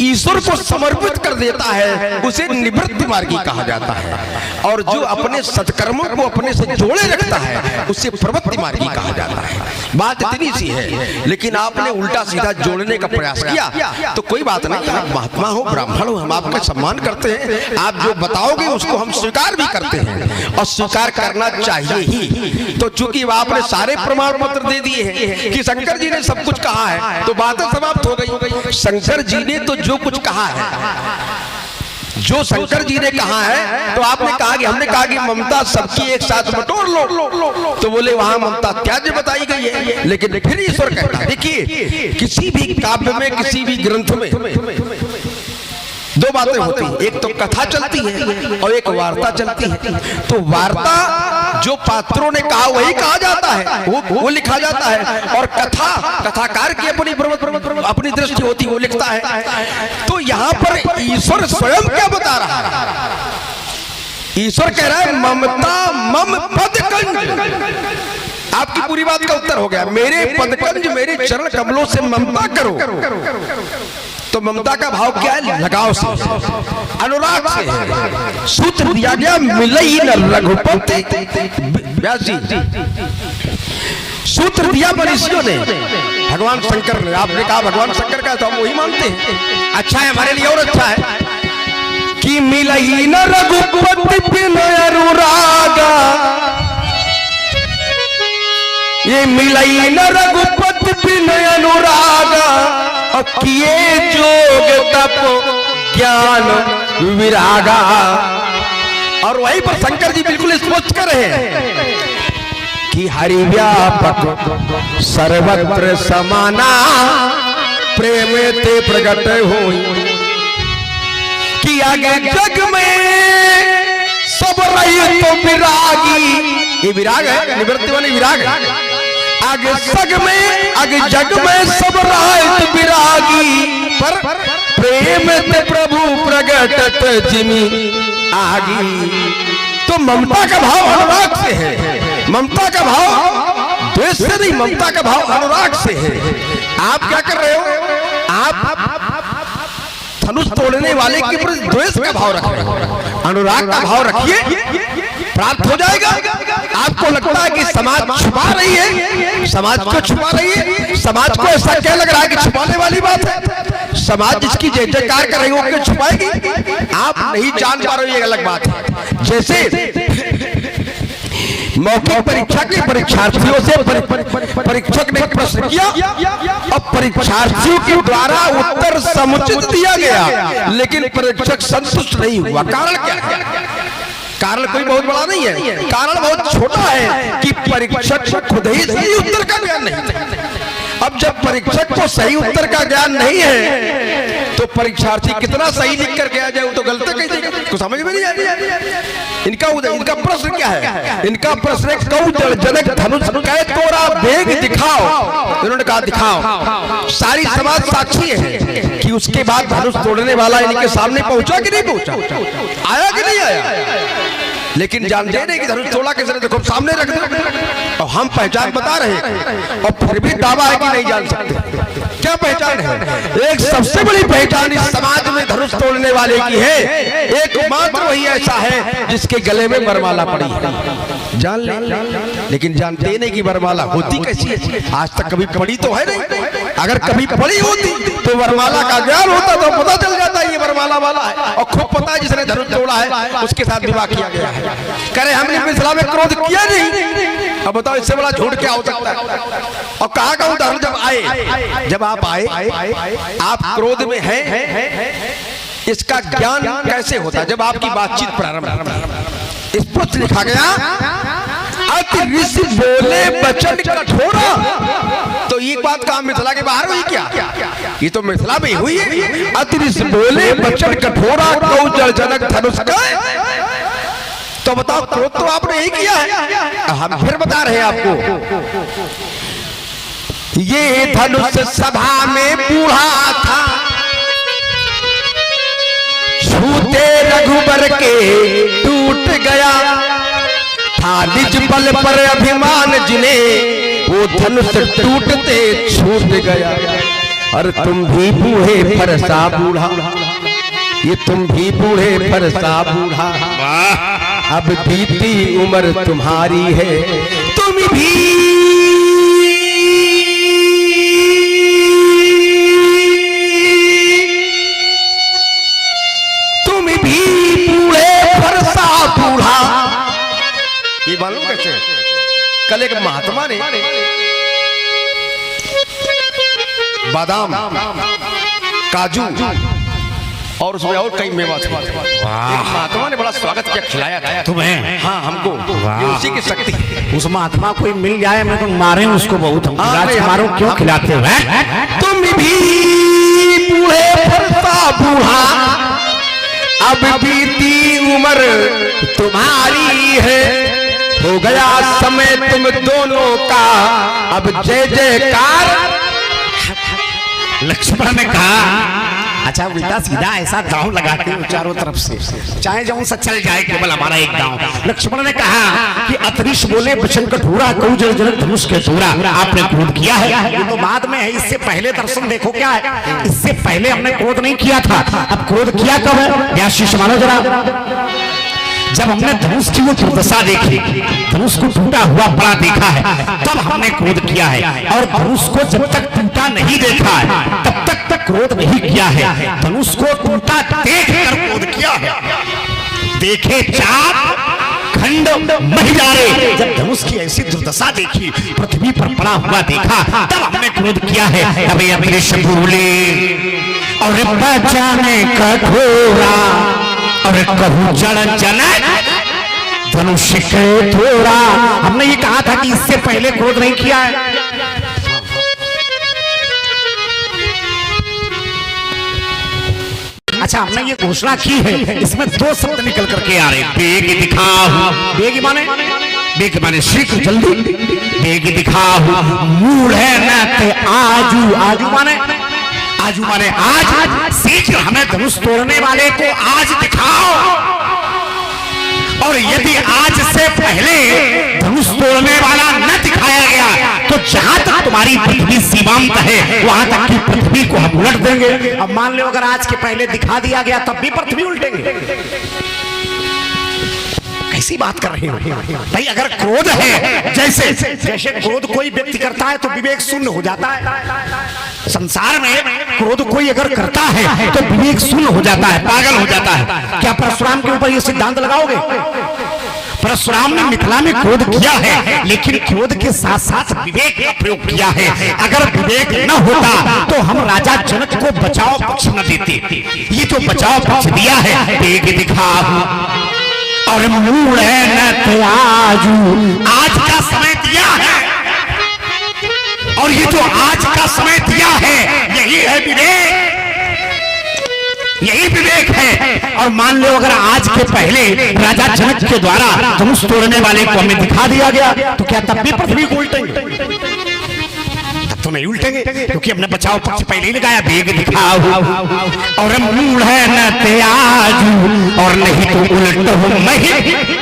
ईश्वर को समर्पित कर देता है उसे निवृत्ति मार्गी कहा जाता है, और जो अपने सत्कर्मों को अपने से जोड़े रखता है उसे प्रवृत्ति मार्गी कहा जाता है। बात इतनी सी है, लेकिन आपने उल्टा सीधा जोड़ने का प्रयास किया, तो कोई बात नहीं, आप महात्मा हो, ब्राह्मण हो, हम आपका सम्मान करते हैं। आप जो बताओगे उसको हम स्वीकार भी करते हैं, और स्वीकार करना चाहिए ही। तो चूंकि आपने सारे प्रमाण पत्र दे दिए हैं कि शंकर जी ने सब कुछ कहा है, तो बातें समाप्त हो गई। शंकर जी ने तो जो कुछ कहा है, जो शंकर जी ने कहा है, तो आपने कहा कि हमने कहा कि ममता सबकी एक साथ बटोर लो, तो बोले वहां ममता त्याज्य बताई गई है। लेकिन फिर ईश्वर कहता है, देखिए किसी भी काव्य में, किसी भी ग्रंथ में दो बातें होती हैं, एक तो कथा चलती है और एक वार्ता चलती है। तो वार्ता जो पात्रों ने कहा वही कहा जाता है, वो लिखा जाता है, और कथा कथाकार की अपनी दृष्टि होती है, वो लिखता है। तो यहाँ पर ईश्वर स्वयं क्या बता रहा है? ईश्वर कह रहा है ममता मम पदकंज। आपकी पूरी बात का उत्तर हो गया, मेरे पदकंज मेरे चरण कमलों से ममता करो। तो ममता का भाव क्या है? लगाव से, अनुराग से है। सूत्र दिया गया मिलई न रघुपति। व्यास जी सूत्र दिया मनीषियों ने, भगवान शंकर ने। आपने कहा भगवान शंकर का, तो हम वही मानते हैं। अच्छा है, हमारे लिए और अच्छा है कि मिलई न रघुपति बिन अनुरागा, ये मिलई न रघुपति बिन अनुरागा, और किए जोग तप ज्ञान विरागा। और वहीं पर शंकर जी बिल्कुल स्पष्ट कर रहे हैं कि हरि व्यापक सर्वत्र समाना, प्रेम ते प्रगट होई, कि आगे जग में सब रही तो विरागी। ये विराग है, निवृत्ति वाली विराग है। आगे सग में आगे जग में सब रहा तो विरागी, पर प्रेम ते प्रभु प्रगटत जिमी आगी। तो ममता का भाव अनुराग से है, ममता का भाव द्वेष से नहीं, ममता का भाव अनुराग से है। आप क्या कर रहे हो? आप धनुष तोड़ने वाले के प्रति द्वेष का भाव रख रहे हो। अनुराग का भाव रखिए, प्राप्त हो जाएगा। आपको लगता है कि समाज छुपा रही है, समाज को छुपा रही है, समाज को ऐसा क्या लग रहा है कि छुपाने वाली बात है? समाज जिसकी जय जयकार कर रही हो क्यों छुपाएगी? आप नहीं जान पा रहे हो, ये अलग बात है। जैसे मौखिक परीक्षा के परीक्षार्थियों से परीक्षक ने प्रश्न किया और परीक्षार्थियों के द्वारा उत्तर समुचित दिया गया, लेकिन परीक्षक संतुष्ट नहीं हुआ। कारण क्या है? कारण कोई बहुत बड़ा नहीं है, कारण बहुत छोटा है कि परीक्षक को खुद ही सही उत्तर का ज्ञान नहीं। अब जब परीक्षक को सही उत्तर का ज्ञान नहीं है तो परीक्षार्थी कितना सही लिख कर गया जाए, वो तो गलत कह देगा, तो समझ में नहीं आती। इनका प्रश्न क्या है? इनका प्रश्न है कौ जनक धनुष कह तोरा वेग दिखाओ। इन्होंने कहा दिखाओ। सारी समाज साक्षी है कि उसके बाद धनुष तोड़ने वाला इनके सामने पहुंचा कि नहीं पहुंचा, आया कि नहीं आया। लेकिन जानते नहीं कि धनुष तोड़ा किसने, देखो सामने रख दो और हम पहचान बता रहे हैं, और फिर भी दावा है कि नहीं जान सकते। क्या पहचान है? एक सबसे बड़ी पहचान इस समाज में धनुष तोड़ने वाले की है, एकमात्र वही ऐसा है जिसके गले में वरमाला पड़ी है। जान ले, लेकिन जानते नहीं कि वरमाला होती कैसी है। आज तक कभी पड़ी तो है नहीं। अगर कभी पड़ी होती तो वरमाला का ज्ञान होता तो पता चल जाता ये वरमाला वाला है, और खूब पता है जिसने धनुष तोड़ा है उसके साथ विवाह किया गया है। करे हमने मिथिला में क्रोध किया नहीं। अब बताओ इससे बड़ा झूठ क्या हो सकता है? और कहा का उदाहरण जब आप आए आप क्रोध में हैं, इसका ज्ञान कैसे होता है? जब आपकी बातचीत प्रारंभ स्पष्ट लिखा गया अति ऋषि बोले वचन कठोरा। तो ये बात कहा मिथिला के बाहर हुई क्या? ये तो मिथिला में हुई है। अति ऋषि बोले वचन कठोरा, कौ जल जनक धनुष कह। तो बताओ क्रोध तो आपने यही किया है। हम फिर बता रहे हैं आपको, ये धनुष सभा में बूढ़ा था, छूते रघुबर के टूट गया था। निज बल पर अभिमान जिन्हें वो धनुष टूटते छूट गया। और तुम भी बूढ़े फरसा बूढ़ा, ये तुम भी बूढ़े फरसा बूढ़ा, अब बीती उम्र तुम्हारी है, तुम भी बूढ़े फरसा बूढ़ा। ये मालूम कैसे? कल एक महात्मा ने बादाम, काजू और उसमें और कई मेवा थे। महात्मा ने बड़ा स्वागत किया, खिलाया तुम्हें? हाँ हमको, ये उसी की शक्ति। उस महात्मा कोई मिल जाए मैं तो मारे उसको बहुत, मारो क्यों खिलाते हो? तुम भी बूढ़े फरसा बूढ़ा, अब बीती उम्र तुम्हारी है, हो गया समय तुम दोनों का, अब जय जयकार। लक्ष्मण ने कहा अच्छा उल्टा सीधा ऐसा दांव लगाते हो चारों तरफ से, चाहे जाऊं सा चल जाए केवल हमारा एक दांव। लक्ष्मण ने कहा कि अतरीश बोले बचन कठोरा कहूं जल जल धनुष के धूरा, आपने क्रोध किया है ये तो बाद में है, इससे पहले दर्शन देखो क्या है। इससे पहले हमने क्रोध नहीं किया था, अब क्रोध किया कब है? या शीश मानो जरा, जब हमने धनुष की वो दुर्दशा देखी, धनुष को टूटा हुआ बड़ा देखा है, तब हमने क्रोध किया है। और धनुष को जब तक टूटा नहीं देखा है तब तक क्रोध नहीं किया है। धनुष को टूटा देख कर क्रोध किया है। देखे चाप खंड महिलारे, जब धनुष की ऐसी दुर्दशा देखी, पृथ्वी पर पड़ा हुआ देखा, तब हमने क्रोध किया है। तभी अतरीश बोले और बचाने कठोरा और कहूं जड़ जनक धनुष के थोड़ा। हमने ये कहा था कि इससे पहले क्रोध नहीं किया है। अच्छा हमने ये घोषणा की है, इसमें दो शब्द निकल करके आ रहे हैं, बेग दिखाओ। बेग माने शीघ्र जल्दी, बेग दिखाओ मूढ़ है न ते आजू, आजू माने आज, शीघ्र हमें धनुष तोड़ने वाले को आज दिखाओ। और यदि आज से पहले धनुष तोड़ने वाला न दिखाया गया तो जहां तक तुम्हारी पृथ्वी सीमांत है वहां तक की पृथ्वी को हम उलट देंगे। अब मान लो अगर आज के पहले दिखा दिया गया तब भी पृथ्वी उल्टेंगे। कैसी बात कर रहे हो भाई? अगर क्रोध है, जैसे क्रोध कोई व्यक्ति करता है तो विवेक शून्य हो जाता है। संसार में क्रोध कोई अगर करता है तो विवेक शून्य हो जाता है, पागल हो जाता है। क्या परशुराम के ऊपर ये सिद्धांत लगाओगे? परशुराम ने मिथिला में क्रोध किया है, लेकिन क्रोध के साथ साथ विवेक का प्रयोग किया है। अगर विवेक न होता तो हम राजा जनक को बचाव पक्ष न देते। ये जो बचाव पक्ष दिया है, बेग दिखाओ और मूढ़ है न आजू, आज का समय दिया है। और ये जो आज का समय दिया है यही है विवेक, यही विवेक है। और मान लो अगर आज के पहले राजा जनक के द्वारा धनुष तोड़ने वाले को हमें दिखा दिया गया तो क्या तब भी पृथ्वी को उल्टेंगे? तब तो नहीं उल्टेंगे, क्योंकि हमने बचाव पक्ष पहले ही लगाया, बेग दिखाओ और मूढ़ है न ते आजू, और नहीं तो उलट हो मैं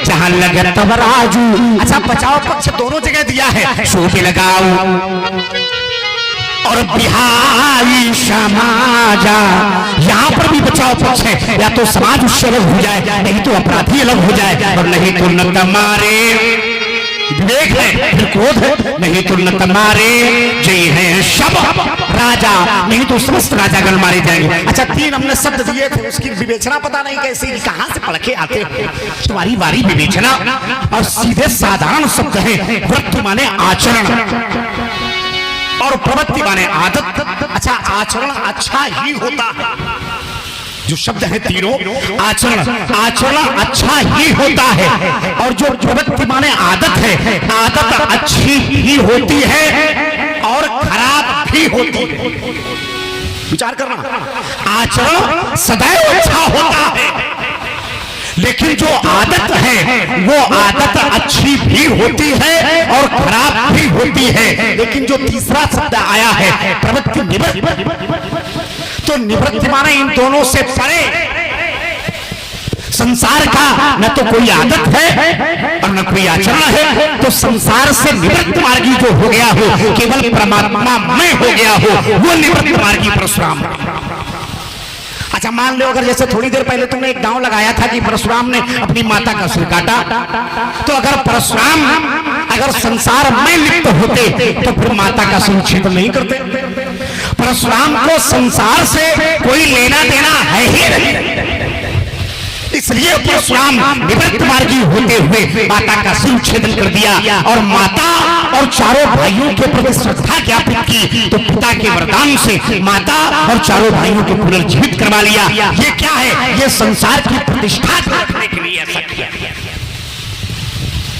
जहां लगे तब राजू। अच्छा बचाव पक्ष दोनों जगह दिया है, शोभे लगाओ और बिहारी समाजा, यहाँ पर भी बचाव पक्ष है। या तो समाज उससे अलग हो जाए, नहीं तो अपराधी अलग हो जाए, और नहीं तो न तमारे विवेक है, फिर क्रोध है, नहीं तो न तमारे जय है सब राजा, नहीं तो समस्त राजागण मारे जाएंगे। अच्छा तीन हमने शब्द दिए थे, उसकी विवेचना पता नहीं कैसे कहां से पढ़ के आते हो। तुम्हारी बारी विवेचना। और सीधे साधारण शब्द है, व्रत माने आचरण और प्रवृत्ति माने आदत। अच्छा आचरण अच्छा ही होता है, जो शब्द है तीनों, आचरण अच्छा ही होता है। और जो प्रवृत्ति माने आदत है, आदत अच्छी ही होती है और खराब भी होती है। विचार करना, आचरण सदैव अच्छा होता है, लेकिन जो आदत है वो आदत अच्छी भी होती है और खराब भी होती है। लेकिन जो तीसरा शब्द आया है प्रवृत्ति निवृत्ति, तो निवृत्ति माने इन दोनों से परे। संसार का न तो कोई आदत है और न कोई आचरण है, तो संसार से निवृत्त मार्गी जो हो गया हो, केवल परमात्मा में हो गया हो, वो निवृत्त मार्गी परशुराम। अच्छा मान लो अगर जैसे थोड़ी देर पहले तुमने एक दांव लगाया था कि परशुराम ने अपनी माता का सिर काटा, तो अगर परशुराम अगर संसार में लिप्त होते तो फिर माता का सिर छेद नहीं करते। परशुराम को संसार से कोई लेना देना है ही नहीं, इसलिए परशुराम निवृत्त मार्गी होते हुए माता का सिर छेदन कर दिया और माता और चारों भाइयों के प्रति श्रद्धा ज्ञापित की। तो पिता के वरदान से माता और चारों भाइयों को पुनर्जीवित करवा लिया। ये क्या है? ये संसार की प्रतिष्ठा रखने के लिए ऐसा किया।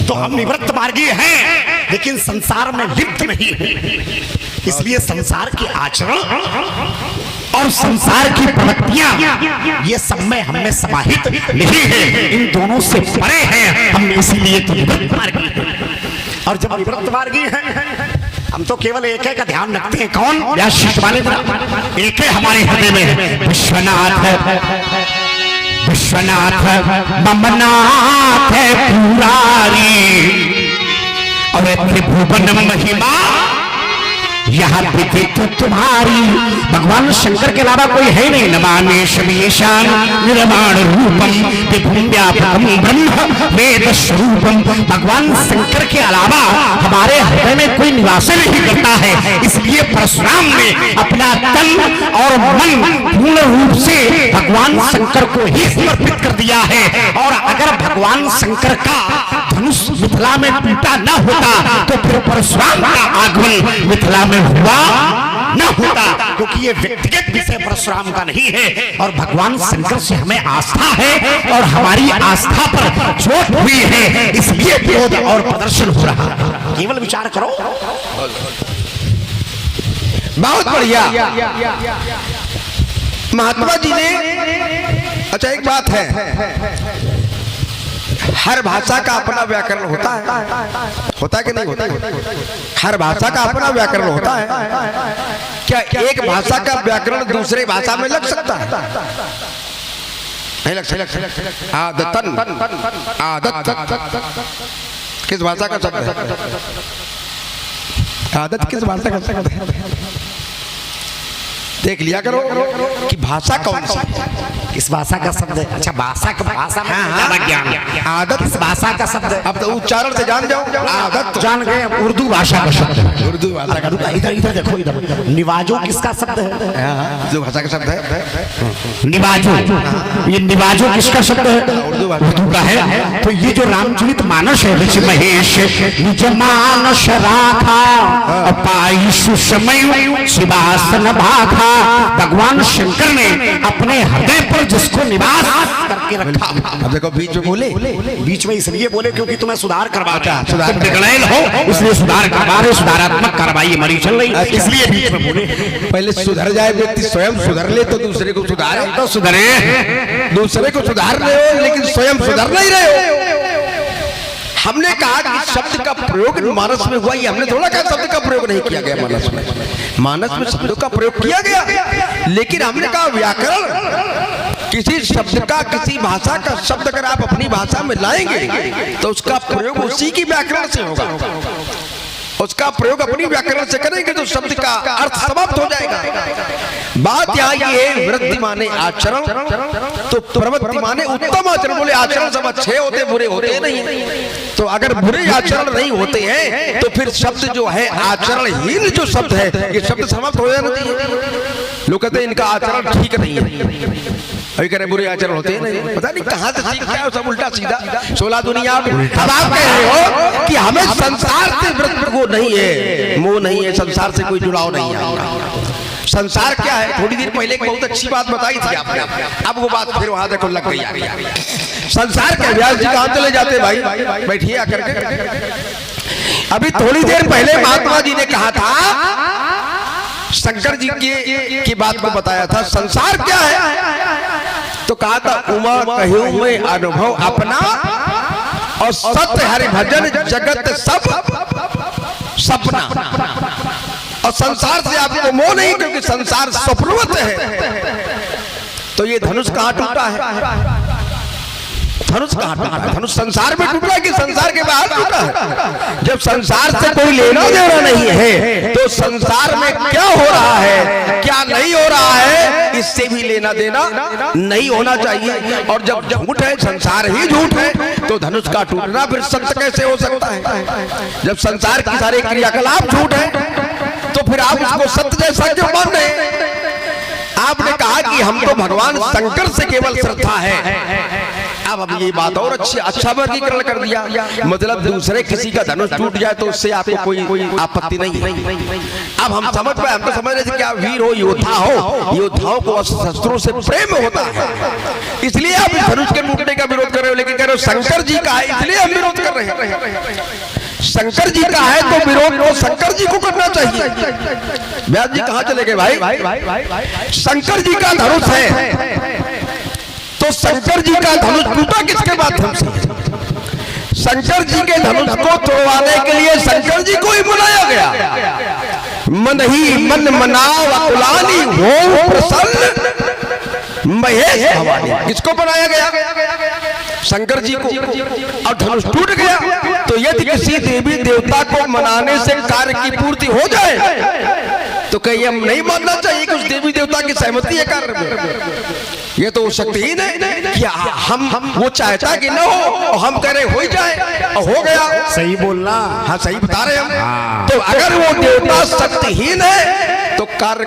तो हम निवृत्त मार्गी हैं लेकिन संसार में लिप्त नहीं है, इसलिए संसार के आचरण और संसार की प्रवृत्तियां ये सब में हमें समाहित नहीं है, इन दोनों से परे हैं। हमने इसीलिए तो निवृत्त मार्गी है। और जब निवृत्त मार्गी है हम तो केवल एक का ध्यान रखते हैं। कौन? व्यास वाले एक है हमारे हृदय में, विश्वनाथ है, विश्वनाथ ममनाथ है पुरारी, और त्रिभुवन महिमा यहाँ दिखे तो तुम्हारी। भगवान शंकर के अलावा कोई है नहीं। नमामेश विशान निर्माण रूपम विभुम व्यापकम ब्रह्म वेद स्वरूपम। भगवान शंकर के अलावा हमारे हृदय में कोई निवास नहीं करता है। इसलिए परशुराम ने अपना तन और मन पूर्ण रूप से भगवान शंकर को ही समर्पित कर दिया है। और अगर भगवान शंकर का धनुष मिथिला में टूटा न होता तो फिर परशुराम का आगमन मिथिला में हुआ न होता, क्योंकि ये व्यक्तिगत विषय परशुराम का नहीं है। और भगवान शंकर से हमें आस्था है और हमारी आस्था पर चोट हुई है, इसलिए विरोध और प्रदर्शन हो रहा है। केवल विचार करो। बहुत बढ़िया महात्मा जी ने। अच्छा एक बात है, हर भाषा का अपना व्याकरण होता है कि नहीं होता? हर भाषा का अपना व्याकरण होता है। क्या एक भाषा का व्याकरण दूसरे भाषा में लग सकता है? नहीं लग सकता। आदतन, आदत किस भाषा का शब्द है? आदत किस भाषा का शब्द है? देख लिया करो कि भाषा कौन सी है, किस भाषा का शब्द है। अच्छा भाषा का भाषा में ज्यादा ज्ञान। आदत किस भाषा का शब्द है? अब तो उच्चारण से जान जाओ। आदत जान गए। उर्दू भाषा का शब्द है। उर्दू भाषा का। इधर इधर देखो, इधर निवाजो किसका शब्द है? जो भाषा का शब्द है निवाजो। ये निवाजो किसका शब्द है? उर्दू का है। तो ये जो रामचरित मानस है, ऋषि महेश निज मानस राखा पाई सुषमय शिवासन भाखा। भगवान शंकर ने अपने हृदय पर जिसको निवास करके रखा। अब देखो बीच में बोले, बीच में इसलिए बोले क्योंकि तुम्हें सुधार करवाता है। सुधार बिगड़ैल हो इसलिए सुधार करवा रहे, सुधारात्मक कार्रवाई हमारी चल रही, इसलिए बीच में बोले। पहले सुधर जाए व्यक्ति, स्वयं सुधर ले तो दूसरे को सुधारे। तो सुधरे, दूसरे को सुधार रहे हो लेकिन स्वयं सुधर नहीं रहे हो। हमने कहा कि शब्द का प्रयोग मानस में हुआ, ये हमने थोड़ा कहा शब्द का प्रयोग नहीं किया गया मानस में। मानस में शब्दों का प्रयोग किया गया, लेकिन हमने कहा व्याकरण किसी शब्द का, किसी भाषा का शब्द अगर आप अपनी भाषा में लाएंगे तो उसका प्रयोग उसी की व्याकरण से होगा। उसका प्रयोग अपनी व्याकरण से करेंगे तो शब्द का अर्थ समाप्त हो जाएगा। बात यहाँ ये है, वृत्ति माने आचरण, तो प्रवृत्ति माने उत्तम आचरण। बोले आचरण सब अच्छे होते, बुरे होते नहीं। तो अगर बुरे आचरण नहीं होते हैं तो फिर शब्द जो है आचरणहीन जो शब्द है, ये शब्द समाप्त हो जाना चाहिए। लोग कहते हैं इनका आचरण ठीक नहीं है, अभी कह रहे बुरे आचरण होते हैं नहीं। पता नहीं कहां से सीख गया सब उल्टा सीधा 16 दुनिया। अब आप कह रहे हो कि हमें संसार से वृत्ति वो नहीं है, मोह नहीं है, संसार से कोई जुड़ाव नहीं है। संसार क्या है? थोड़ी देर पहले एक बहुत अच्छी बात बताई थी आपने, अब वो बात फिर वहां देखो लग गई। संसार क्या? व्यास जी कहां चले जाते भाई? बैठिए आकर के। अभी थोड़ी देर पहले महात्मा जी ने कहा था, शंकर जी की बात को बताया था, संसार क्या है? तो कहा था उमा कहूं में अनुभव अपना और सत्य हरि भजन जगत सब सपना। और संसार से आपको मोह नहीं, क्योंकि संसार स्वप्नवत है। तो ये धनुष कहां टूटा है? धनुष कहां टूटा है? धनुष संसार में टूटा है कि संसार के बाहर टूटा है? जब संसार से कोई लेना देना नहीं है तो संसार में क्या हो रहा है, क्या नहीं हो रहा है, इससे भी लेना देना नहीं होना चाहिए। और जब झूठ है, संसार ही झूठ है, तो धनुष का टूटना फिर सत्य कैसे हो सकता है? जब संसार की सारे क्रियाकलाप झूठ है तो फिर आप उसको सत्य जैसा क्यों मान रहे हैं? आपने कहा कि हम तो भगवान शंकर से केवल श्रद्धा है। अब ये बात और अच्छा वर्गीकरण कर दिया, मतलब दूसरे किसी का धनुष टूट जाए तो उससे आपको कोई आपत्ति नहीं है। अब हम समझ पाए, हम तो समझ रहे थे कि आप वीर हो, योद्धा हो, योद्धाओं को शस्त्रों से प्रेम होता है, इसलिए आप धनुष के टूटने का विरोध कर रहे हो। लेकिन कह रहे हो शंकर जी का है इसलिए हम विरोध कर रहे हैं। शंकर जी का है तो विरोध तो शंकर जी को करना चाहिए। व्यास जी कहां चले गए भाई? शंकर जी का धनुष है तो शंकर जी का धनुष टूटा किसके माध्यम से? शंकर जी के धनुष को तोड़वाने के लिए शंकर जी को ही बुलाया गया। मन ही मन मनाओ अकुलानी हो प्रसन्न महेश भवानी। किसको बनाया गया? शंकर जी को। और धनुष टूट गया तो यदि किसी देवी देवता को मनाने से कार्य की पूर्ति हो जाए तो कहीं हम नहीं मानना चाहिए कि उस देवी देवता की सहमति है कार्य में। ये तो शक्तिहीन है कि हम वो चाहता कि न हो, हम कह रहे हो ही जाए और हो गया। सही बोलना। हाँ सही बता रहे हम। तो अगर वो देवता शक्तिहीन है तो कार्य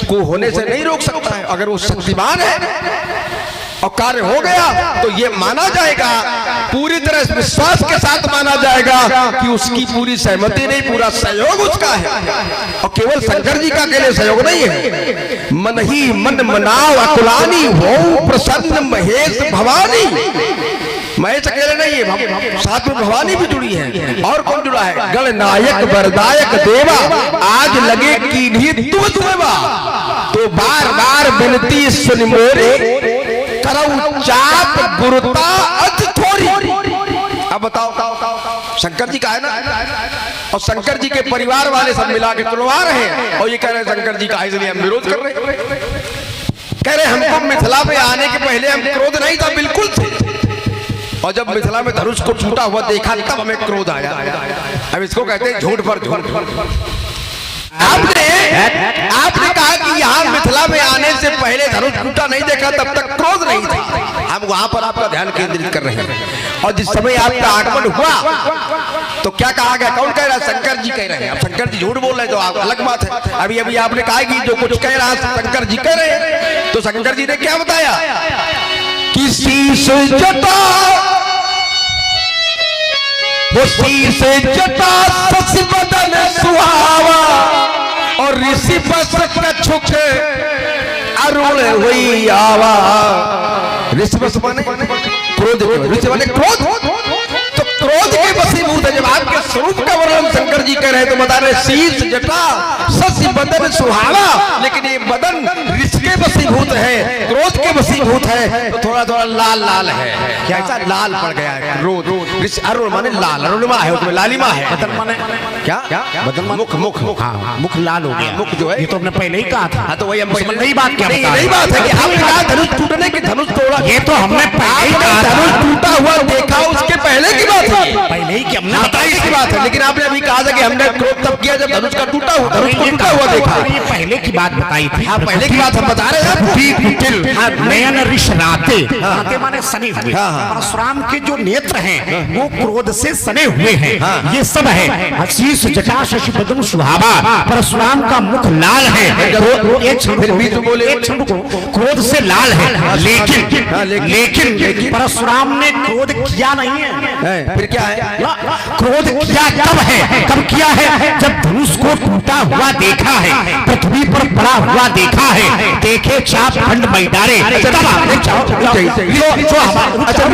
को होने से नहीं रोक सकता है। अगर वो शक्तिमान है और कार्य हो गया तो ये माना जाएगा, पूरी तरह विश्वास के साथ माना जाएगा कि उसकी पूरी सहमति नहीं, पूरा सहयोग उसका है। और केवल शंकर जी का अकेले सहयोग नहीं है। मन ही मन मनाओ अकुलानी हो प्रसन्न महेश भवानी। महेश अकेले नहीं है, साथ में भवानी भी जुड़ी है। और कौन जुड़ा है? गणनायक वरदायक देवा आज लगे कीन्ही तुम सेवा। तो बार बार विनती सुन मोरे करऊ चाप गुरुता अज थोड़ी। अब बताओ शंकर जी का है ना, और शंकर जी के परिवार वाले सब मिला के तुड़वा रहे हैं और ये कह रहे हैं शंकर जी का, इसलिए हम विरोध कर रहे हैं। कह रहे हमको मिथिला में आने के पहले हम क्रोध नहीं था, बिल्कुल थे, और जब मिथिला में धनुष को टूटा हुआ देखा तब हमें क्रोध आया। अब इसको कहते हैं झूठ पर झूठ। आपने कहा कि यहाँ मिथिला में आने से पहले धनुष टूटा नहीं देखा, तब तक क्रोध नहीं था। हम वहां पर आपका ध्यान केंद्रित कर रहे हैं। और जिस समय आपका आगमन हुआ तो क्या कहा गया? कौन कह रहा है? शंकर जी कह रहे हैं। अब शंकर जी झूठ बोल रहे हैं तो अलग बात है। अभी अभी आपने कहा कि जो कुछ कह रहा है शंकर जी कह रहे हैं, तो शंकर जी ने क्या बताया? किसी से जटा वो शीश जटा सस बदन सुहावा और ऋषि बस कछुक अरुण हुई आवा। ऋषि बस माने क्रोध, ऋषि माने क्रोध। तो क्रोध के वशीभूत है। जब आपके स्वरूप का वर्णन शंकर जी कह रहे हैं तो बता रहे शीश जटा सस बदन सुहावा, लेकिन ये बदन ऋषि के वशीभूत है, क्रोध के वशीभूत है, तो थोड़ा थोड़ा लाल लाल है। क्या ऐसा लाल पड़ गया है? क्रोध। अरुण माने लाल, अरुणिमा है उसमें, लालिमा है। बदन माने क्या? बदन माने मुख। मुख हाँ, मुख लाल हो गया। मुख जो है ये तो हमने पहले ही कहा था। हाँ तो वही हम नई बात क्या बता? नई बात है कि आपने कहा धनुष टूटने की धनुष तोड़ा, ये तो हमने पहले ही कहा। धनुष टूटा हुआ देखा उसके पहले की बात है, पहले ही कि हमने बताई इसकी बात है। लेकिन आपने अभी कहा था कि हमने क्रोध तब किया जब धनुष का टूटा हुआ, धनुष को टूटा हुआ देखा। ये पहले की बात बताई थी। हाँ पहले की बात हम बता रहे हैं। नयन ऋष राते, राते माने सने हुए। परशुराम के जो नेत्र हैं वो क्रोध से सने हुए हैं। ये सब है। शीश जटा शशि बदन सुहावा, परशुराम का मुख लाल है। एक क्षण को क्रोध से लाल है, लेकिन परशुराम ने क्रोध किया नहीं है। फिर क्या है? क्रोध किया कब है? कब किया है? जब धनुष को टूटा हुआ देखा है, पृथ्वी पर पड़ा हुआ देखा है, देखे चाप खंड मैदारे।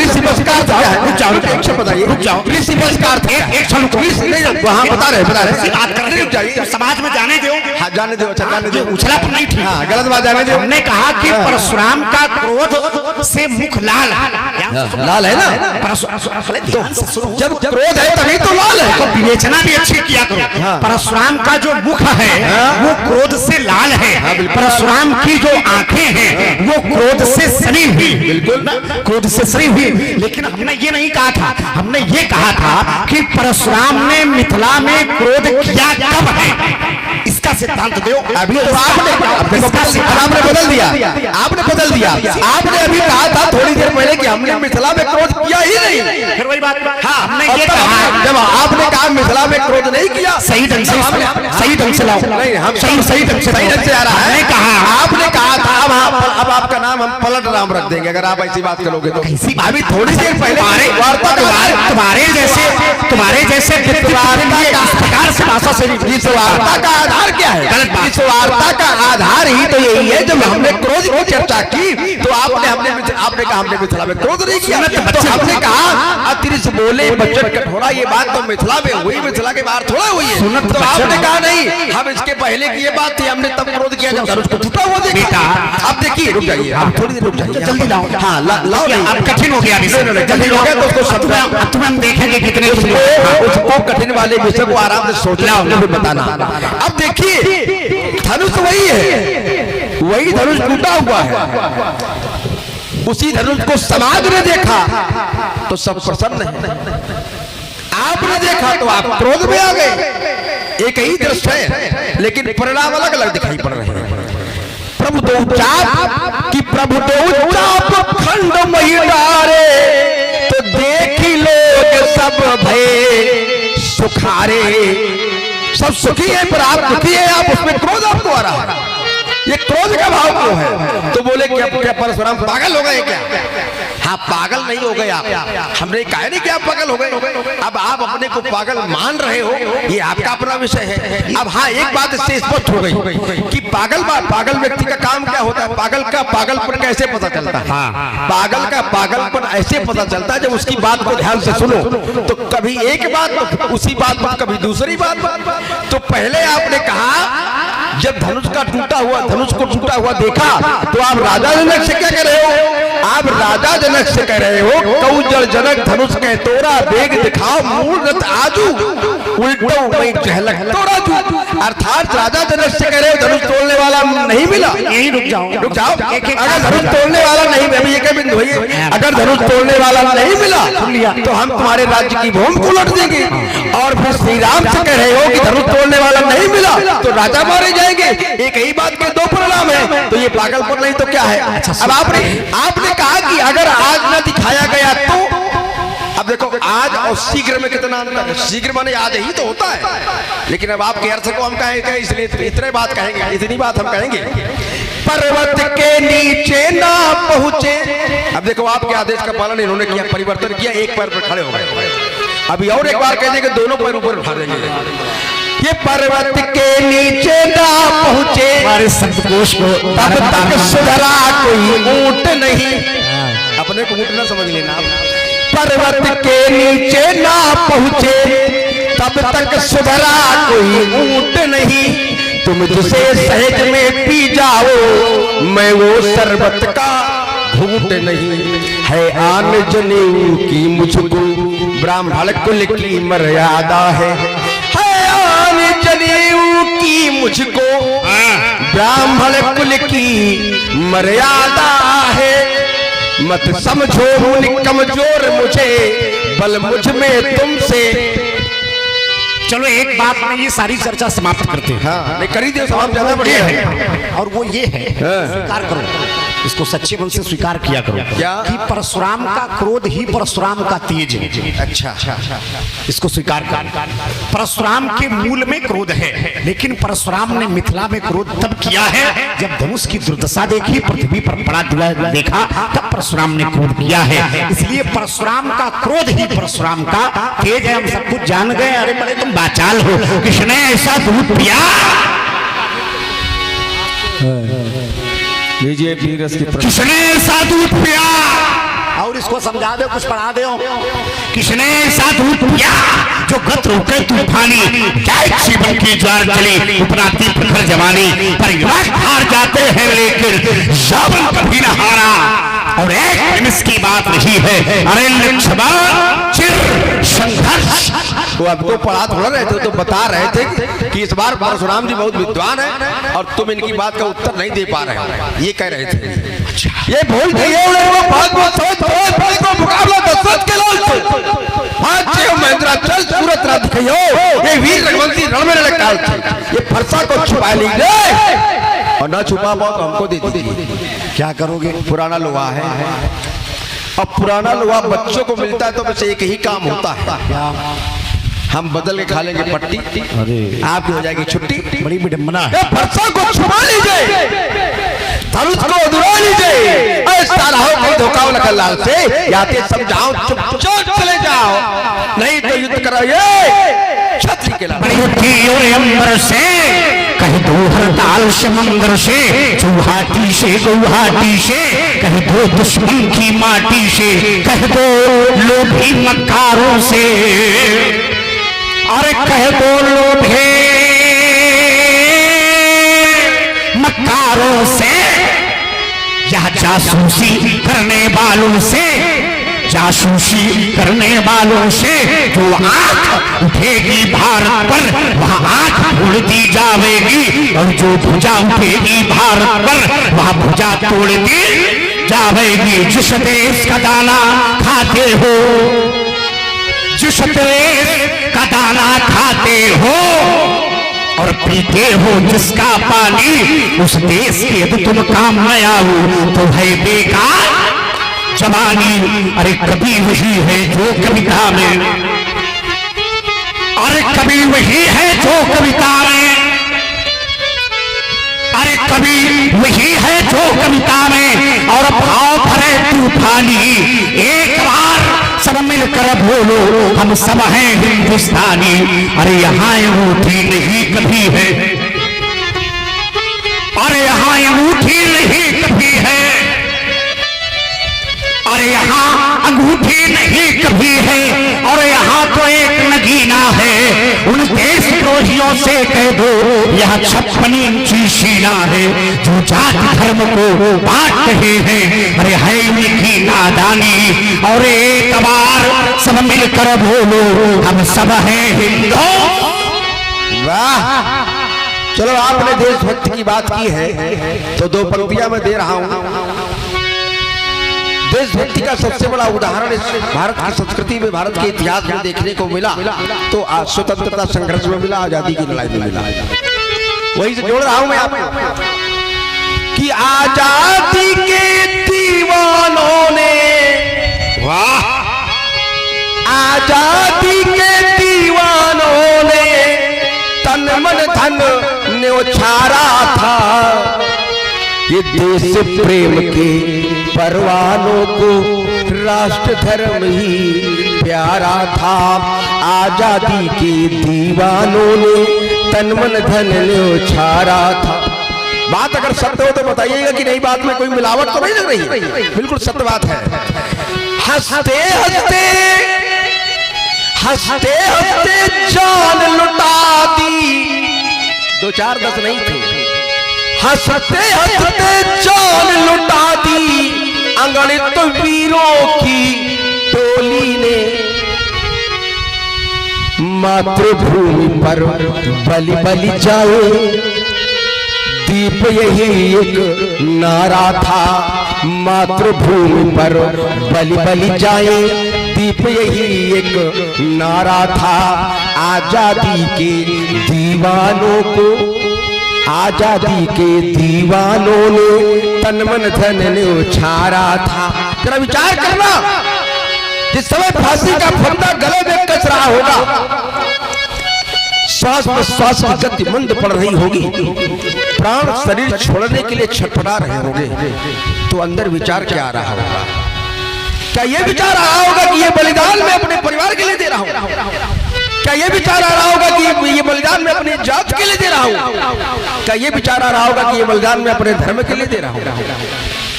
ऋषि बसकार वहां बता रहे समाज में जाने दो। हाँ जाने दो। अच्छा जाने दो, उछला तो नहीं थी। हाँ गलत बात जाने दो। हमने कहा कि परशुराम का क्रोध से मुख लाल लाल है ना। जब क्रोध है तभी तो लाल है। तो विवेचना भी अच्छी किया करो। परशुराम का जो मुख है वो क्रोध से लाल है। परशुराम की जो आंखें हैं वो क्रोध से सनी हुई, बिल्कुल क्रोध से सनी हुई। लेकिन हमने ये नहीं कहा था, हमने ये कहा था कि परशुराम ने मिथिला में क्रोध किया कब है, इसका सिद्धांत दो। अभी तो आपने बदल दिया। आपने अभी कहा था थोड़ी देर पहले कि हमने मिथिला में क्रोध किया ही नहीं। फिर वही बात। हाँ हमने ये कहा, जब आपने कहा मिथिला में क्रोध नहीं किया, सही ढंग से लाओ। नहीं हम सही ढंग से आ रहा है। आपने कहा था अब आपका नाम हम पलट राम रख देंगे अगर आप ऐसी बात करोगे तो। अभी थोड़ी देर पहले तुम्हारे जैसे प्रकार से भाषा से इस वार्ता का आधार क्या है? इस वार्ता का आधार ही तो यही है। जब हमने क्रोध की चर्चा की तो आपने कहा हमने मिथिला में क्रोध नहीं किया, तो हमने कहा अतिरिक्त बोले बच्चन कठोरा, ये बात तो मिथिला में हुई, मिथिला के बाहर थोड़ा हुई है। तो आपने कहा नहीं, हम इसके पहले की ये बात थी, हमने तब क्रोध किया जब धनुष को टूटा हुआ देखा। अब देखिए, रुक जाइए, आप थोड़ी देर रुक जाइए, जल्दी लाओ। हाँ लाओ, अब कठिन हो गया, कठिन हो गया तो उसको समझा, तुम्हें देखेंगे कितने उसको कठिन वाले विषय को आराम से सोचना और बताना। अब देखिए, धनुष वही है, वही धनुष टूटा हुआ है, उसी धनुष को समाज ने देखा तो सब प्रसन्न है, आपने देखा तो आप क्रोध में आ गए। एक ही दृश्य है लेकिन परिणाम अलग अलग दिखाई पड़ रहे हैं। प्रभु दो चाप कि प्रभु दो चाप खंड मही डारे, तो देखी लोग सब भय सुखारे। सब सुखी है पर आप दुखी है, आप उसमें क्रोध आपको आ रहा है। ये क्रोध का भाव क्यों है? तो बोले क्या परशुराम पागल हो गए क्या? हाँ, पागल नहीं हो गए आप, हमने कहा नहीं कि आप पागल हो गए। अब आप अपने को पागल मान रहे हो, ये आपका अपना विषय है। अब हाँ, एक बात इससे स्पष्ट हो गई कि पागल व्यक्ति का काम क्या होता है। पागल का पागलपन कैसे पता चलता है? पागल का पागलपन ऐसे पता चलता है जब उसकी बात को ध्यान से सुनो, तो कभी एक बात, उसी बात पर कभी दूसरी बात। तो पहले आपने कहा जब धनुष का टूटा हुआ, धनुष को टूटा हुआ देखा तो आप राजा जनक से क्या कह रहे हो? आप राजा जनक से कह रहे हो कऊ जल जनक धनुष कह तोरा, बेग दिखाओ मूर्त आजू, उल्टो वही चहलक तोराजू। अर्थात राजा जनक से कह रहे हो धनुष तोड़ने वाला नहीं मिला। यही रुक जाओ। अगर धनुष तोड़ने वाला नहीं, अभी ये बिंदु है, अगर धनुष तोड़ने वाला नहीं मिला तो हम तुम्हारे राज्य की भूमि को लौट देंगे। और फिर श्री राम से कह रहे हो कि धनुष तोड़ने वाला नहीं मिला तो राजा मारे जाएंगे। एक ही बात के दो परिणाम है, तो ये पागलपन नहीं तो क्या है? अब आपने कहा कि अगर आज न दिखाया गया तो, अब देखो आज और शीघ्र में कितना अंतर है। शीघ्र माने आज ही तो होता है, लेकिन अब आपके अर्थ को हम कहेंगे, इसलिए इतने बात कहेंगे, इतनी बात हम कहेंगे। पर्वत के नीचे ना पहुंचे, अब देखो आपके आदेश का पालन इन्होंने किया, परिवर्तन किया, एक पैर पर खड़े हो गए। अभी और एक बार कह देंगे दोनों पैर ऊपर उठा देंगे। ये पर्वत के नीचे ना पहुंचे, हमारे शब्दकोश को तब तक सुधरा कोई ऊंट नहीं। अपने को ऊंट ना समझ लेना। पर्वत के नीचे ना पहुंचे तब तक सुधरा कोई ऊंट नहीं। तुम जिसे सहज में पी जाओ, मैं वो शरबत का घूंट नहीं। है आन जनेऊ की मुझको ब्राह्मण कुल की मर्यादा है। आन जनेऊ की मुझको ब्राह्मण कुल की मर्यादा है। मत समझो कमजोर मुझे, बल मुझ में तुमसे। चलो एक बात में ये सारी चर्चा समाप्त करते हैं। हाँ, नहीं करी दे, समाप्त ज्यादा बढ़िया है। और वो ये है, स्वीकार करो, इसको सच्चे मन से स्वीकार किया करो क्या? कि परशुराम का क्रोध ही परशुराम का तेज है। अच्छा, इसको स्वीकार कर। परशुराम के मूल में क्रोध है, लेकिन परशुराम ने मिथिला में क्रोध तब किया है जब धनुष की दुर्दशा देखी, पृथ्वी पर पड़ा देखा, तब परशुराम ने क्रोध किया है। इसलिए परशुराम का क्रोध ही परशुराम का तेज है। हम सब कुछ जान गए। अरे बड़े तुम बाचाल हो, किसने ऐसा दूध पिया? लीजिए किसने ऐसा दूध पिया? और इसको समझा दो, कुछ पढ़ा दो। किसने ऐसा दूध पिया जो गत रोके तूफानी, क्या जीवन की ज्वार चली उपराती प्रखर जवानी। पर युवक हार जाते हैं लेकिन सावन कभी न हारा। और एक निमिष की बात नहीं है, अरे लक्ष्मण चिर संघर्ष। तो अब तो पढ़ा थोड़ा रहे थे, तो बता रहे थे कि इस बार परशुराम जी बहुत विद्वान है और तुम इनकी बात का उत्तर नहीं दे पा रहे हो, ये कह रहे थे। ये भूल गए मुकाबला दशरथ के लाल से महेंद्रा चल सूरत रात दिखाइयो, ये वीर रघुवंशी रण में लड़का थे। ये फरसा को छुपा लीजिए और ना छुपा पाओ तो हमको दे दीजिए। क्या करोगे? पुराना लोहा है। अब पुराना लोहा बच्चों को मिलता है तो बस एक ही काम होता है, हम बदल के खा लेंगे पट्टी, आपकी हो जाएगी छुट्टी। बड़ी विडंबना है। फरसा को छुपा लीजिए, धनुष को उड़ा लीजिए, धोखा लखन लाल से याते समझाओ, चुपचाप चले जाओ, नहीं तो युद्ध कराइए छतरी के लाल। अंबर से कह दो हड़ताल समंदर से, चौहाटी से गुवाहाटी से, कह दो दुश्मन की माटी से, कह दो लोभी मक्कारों से, अरे कह दो लोभे मक्कारों से, या जासूसी करने वालों से, जासूसी करने वालों से, जो आंख उठेगी भारत पर वह आंख तोड़ दी जाएगी, और जो भुजा उठेगी भारत पर वह भुजा तोड़ दी जाएगी। जिस देश का दाना खाते हो, जिस देश का दाना खाते हो और पीते हो जिसका पानी, उस देश के यदि तुम काम न आओ तो है बेकार जवानी। अरे कभी वही है जो कविता में, अरे कभी वही है जो कविता में, अरे कभी वही है जो कविता में, और भाव भरे तूफानी। एक बार सब मिलकर बोलो हम सब हैं हिंदुस्तानी। अरे यहाँ अंगूठी नहीं कभी है, अरे यहाँ अंगूठी नहीं कभी है, अरे यहाँ अंगूठी नहीं कभी है, और यहाँ तो एक नगीना है। उन देशद्रोहियों से कह दो यह 56 इंची सीना है, जो जाति धर्म को बांट रहे हैं। अरे है उनकी नादानी, और एक बार सब मिलकर बोलो हम सब हैं हिंदू। वाह, चलो आपने देशभक्ति की बात की है तो दो पंक्तियां मैं दे रहा हूं। देशभक्ति का सबसे बड़ा उदाहरण इस भारत की संस्कृति में, भारत के इतिहास में देखने को मिला तो आज स्वतंत्रता संघर्ष में मिला, आजादी की लड़ाई में मिला। वही से जोड़ रहा हूं मैं आपको कि आजादी के दीवानों ने, वाह, आजादी के दीवानों ने तन मन धन न्योछारा था। ये देश प्रेम के परवानों को राष्ट्र धर्म ही प्यारा था। आजादी के दीवानों ने तन मन धन न्योछारा था। बात अगर सत्य हो तो बताइएगा कि नहीं, बात में कोई मिलावट तो नहीं लग रही? बिल्कुल सत्य बात है। हंसते हंसते हंसते हंसते जान लुटा दी, 2 4 10 नहीं थे। हंसते हंसते जान लुटा दी अंगणित वीरों की टोली ने। मातृभूमि पर बलि बलि जाए दीप यही एक नारा था। मातृभूमि पर बलि बलि जाए दीप यही एक नारा था। आजादी के दीवानों को, आजादी के दीवानों ने तन मन धन न्योछारा था। जरा विचार करना, जिस समय फांसी का फंदा गले में कस रहा होगा, श्वास प्रश्वास की गति मंद पड़ रही होगी, प्राण शरीर छोड़ने के लिए छटपटा रहे होंगे, तो अंदर विचार क्या आ रहा होगा? क्या यह विचार आ रहा होगा कि ये बलिदान मैं अपने परिवार के लिए दे रहा हूं? क्या ये विचार आ रहा होगा कि ये बलिदान मैं अपनी जात के लिए दे रहा हूं? क्या ये विचार आ रहा होगा कि ये बलिदान मैं अपने धर्म के लिए दे रहा हूं?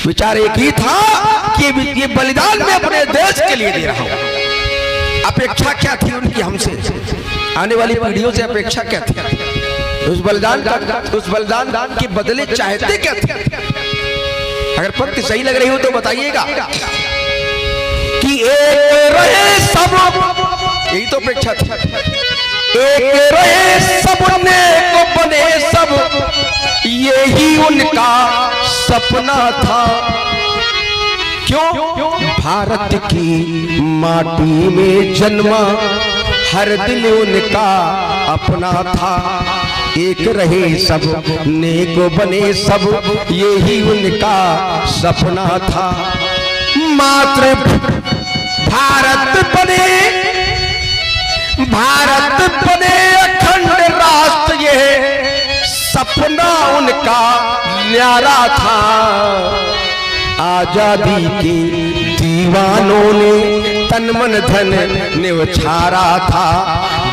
विचार एक ही था कि ये बलिदान मैं अपने देश के लिए दे रहा हूं। अपेक्षा क्या थी उनकी हमसे, आने वाली पीढ़ियों से अपेक्षा क्या थी? उस बलिदान के बदले चाहते क्या थे? अगर पंक्ति सही लग रही हो तो बताइएगा कि एक रहे सब, यही तो अपेक्षा थी। एक रहे सब, नेक बने सब, यही उनका सपना था। क्यों? भारत की माटी में जन्मा हर दिल उनका अपना था। एक रहे सब, नेक बने सब, यही उनका सपना था। मात्र भारत बने, भारत बने अखंड राष्ट्र, यह सपना उनका न्यारा था। आजादी के दीवानों ने तन मन धन न्योछारा था।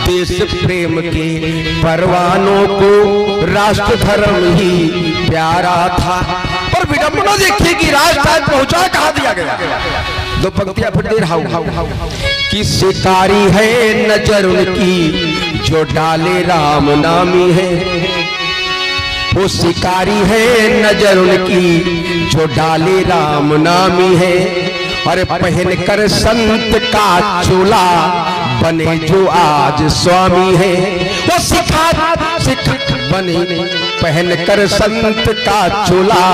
देश प्रेम के परवानों को राष्ट्र धर्म ही प्यारा था। पर विडंबना देखिए कि राष्ट्र आज पहुंचा कहां दिया गया। दो पंक्तियां फिर दे रहा हूं कि शिकारी है नजर उनकी जो डाले राम नामी है। वो शिकारी है नजर उनकी जो डाले राम नामी है। और पहन कर संत का चोला बने जो आज स्वामी है। वो सिखा बने पहन कर संत का चोला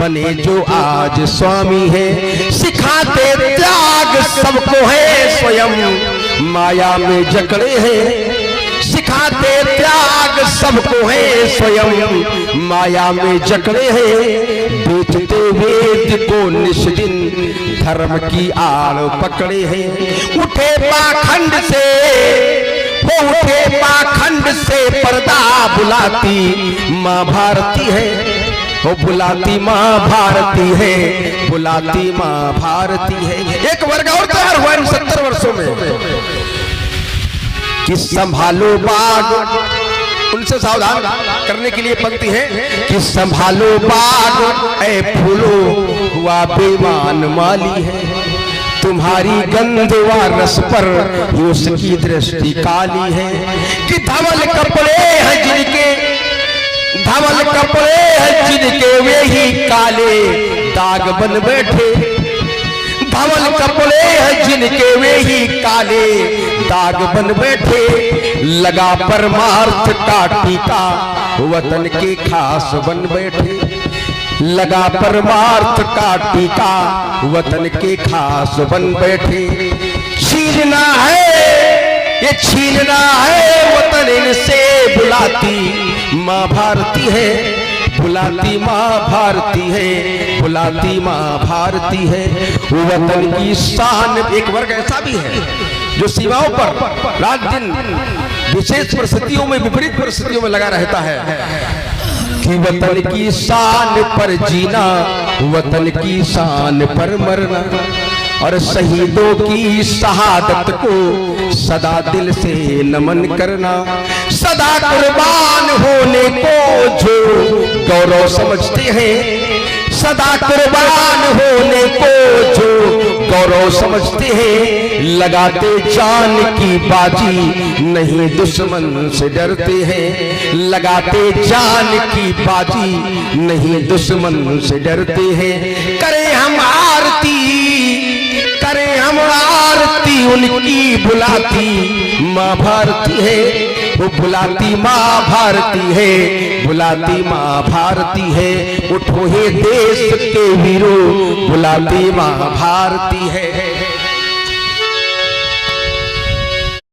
बने जो आज स्वामी है। सिखाते त्याग सबको है स्वयं माया में जकड़े हैं। सिखाते त्याग सबको है स्वयं माया में जकड़े हैं। बेचते वेद को निष्दिन धर्म की आड़ पकड़े हैं। उठे पाखंड से वो उठे पाखंड से पर्दा बुलाती माँ भारती है। वो बुलाती माँ भारती है, बुलाती माँ भारती है। एक वर्ग और तैयार हुआ इन 70 वर्षों में कि संभालो बाग। उनसे सावधान करने के लिए पंक्ति है कि संभालो बाग ऐ फूलो हुआ बेईमान माली है। तुम्हारी गंध व रस पर उसकी दृष्टि काली है। कि धवल कपड़े हैं जिनके धवल कपड़े हैं जिनके वे ही काले दाग बन बैठे। धवल कपड़े हैं जिनके वे ही काले दाग बन बैठे। लगा परमार्थ का टीका वतन के खास बन बैठे। लगा परमार्थ का टीका वतन के खास बन बैठे। छीनना है ये छीनना है वतन इनसे बुलाती माँ भारती है। बुलाती माँ भारती है, बुलाती माँ भारती है। वतन की शान। एक वर्ग ऐसा भी है जो सीमाओं पर रात दिन विशेष परिस्थितियों में विपरीत परिस्थितियों में लगा रहता है कि वतन की शान पर जीना, वतन की शान पर मरना और शहीदों की शहादत को सदा दिल से नमन करना। सदा कुर्बान होने को जो गौरव समझते हैं। सदा कुर्बान होने को जो गौरव समझते हैं। लगाते जान की बाजी नहीं दुश्मन से डरते हैं। लगाते जान की बाजी नहीं दुश्मन से डरते हैं। करें हम आरती करें हम आरती उनकी बुलाती माँ भारती है। वो बुलाती माँ भारती है, बुलाती माँ भारती है। उठो हे देश के वीरों बुलाती माँ भारती है।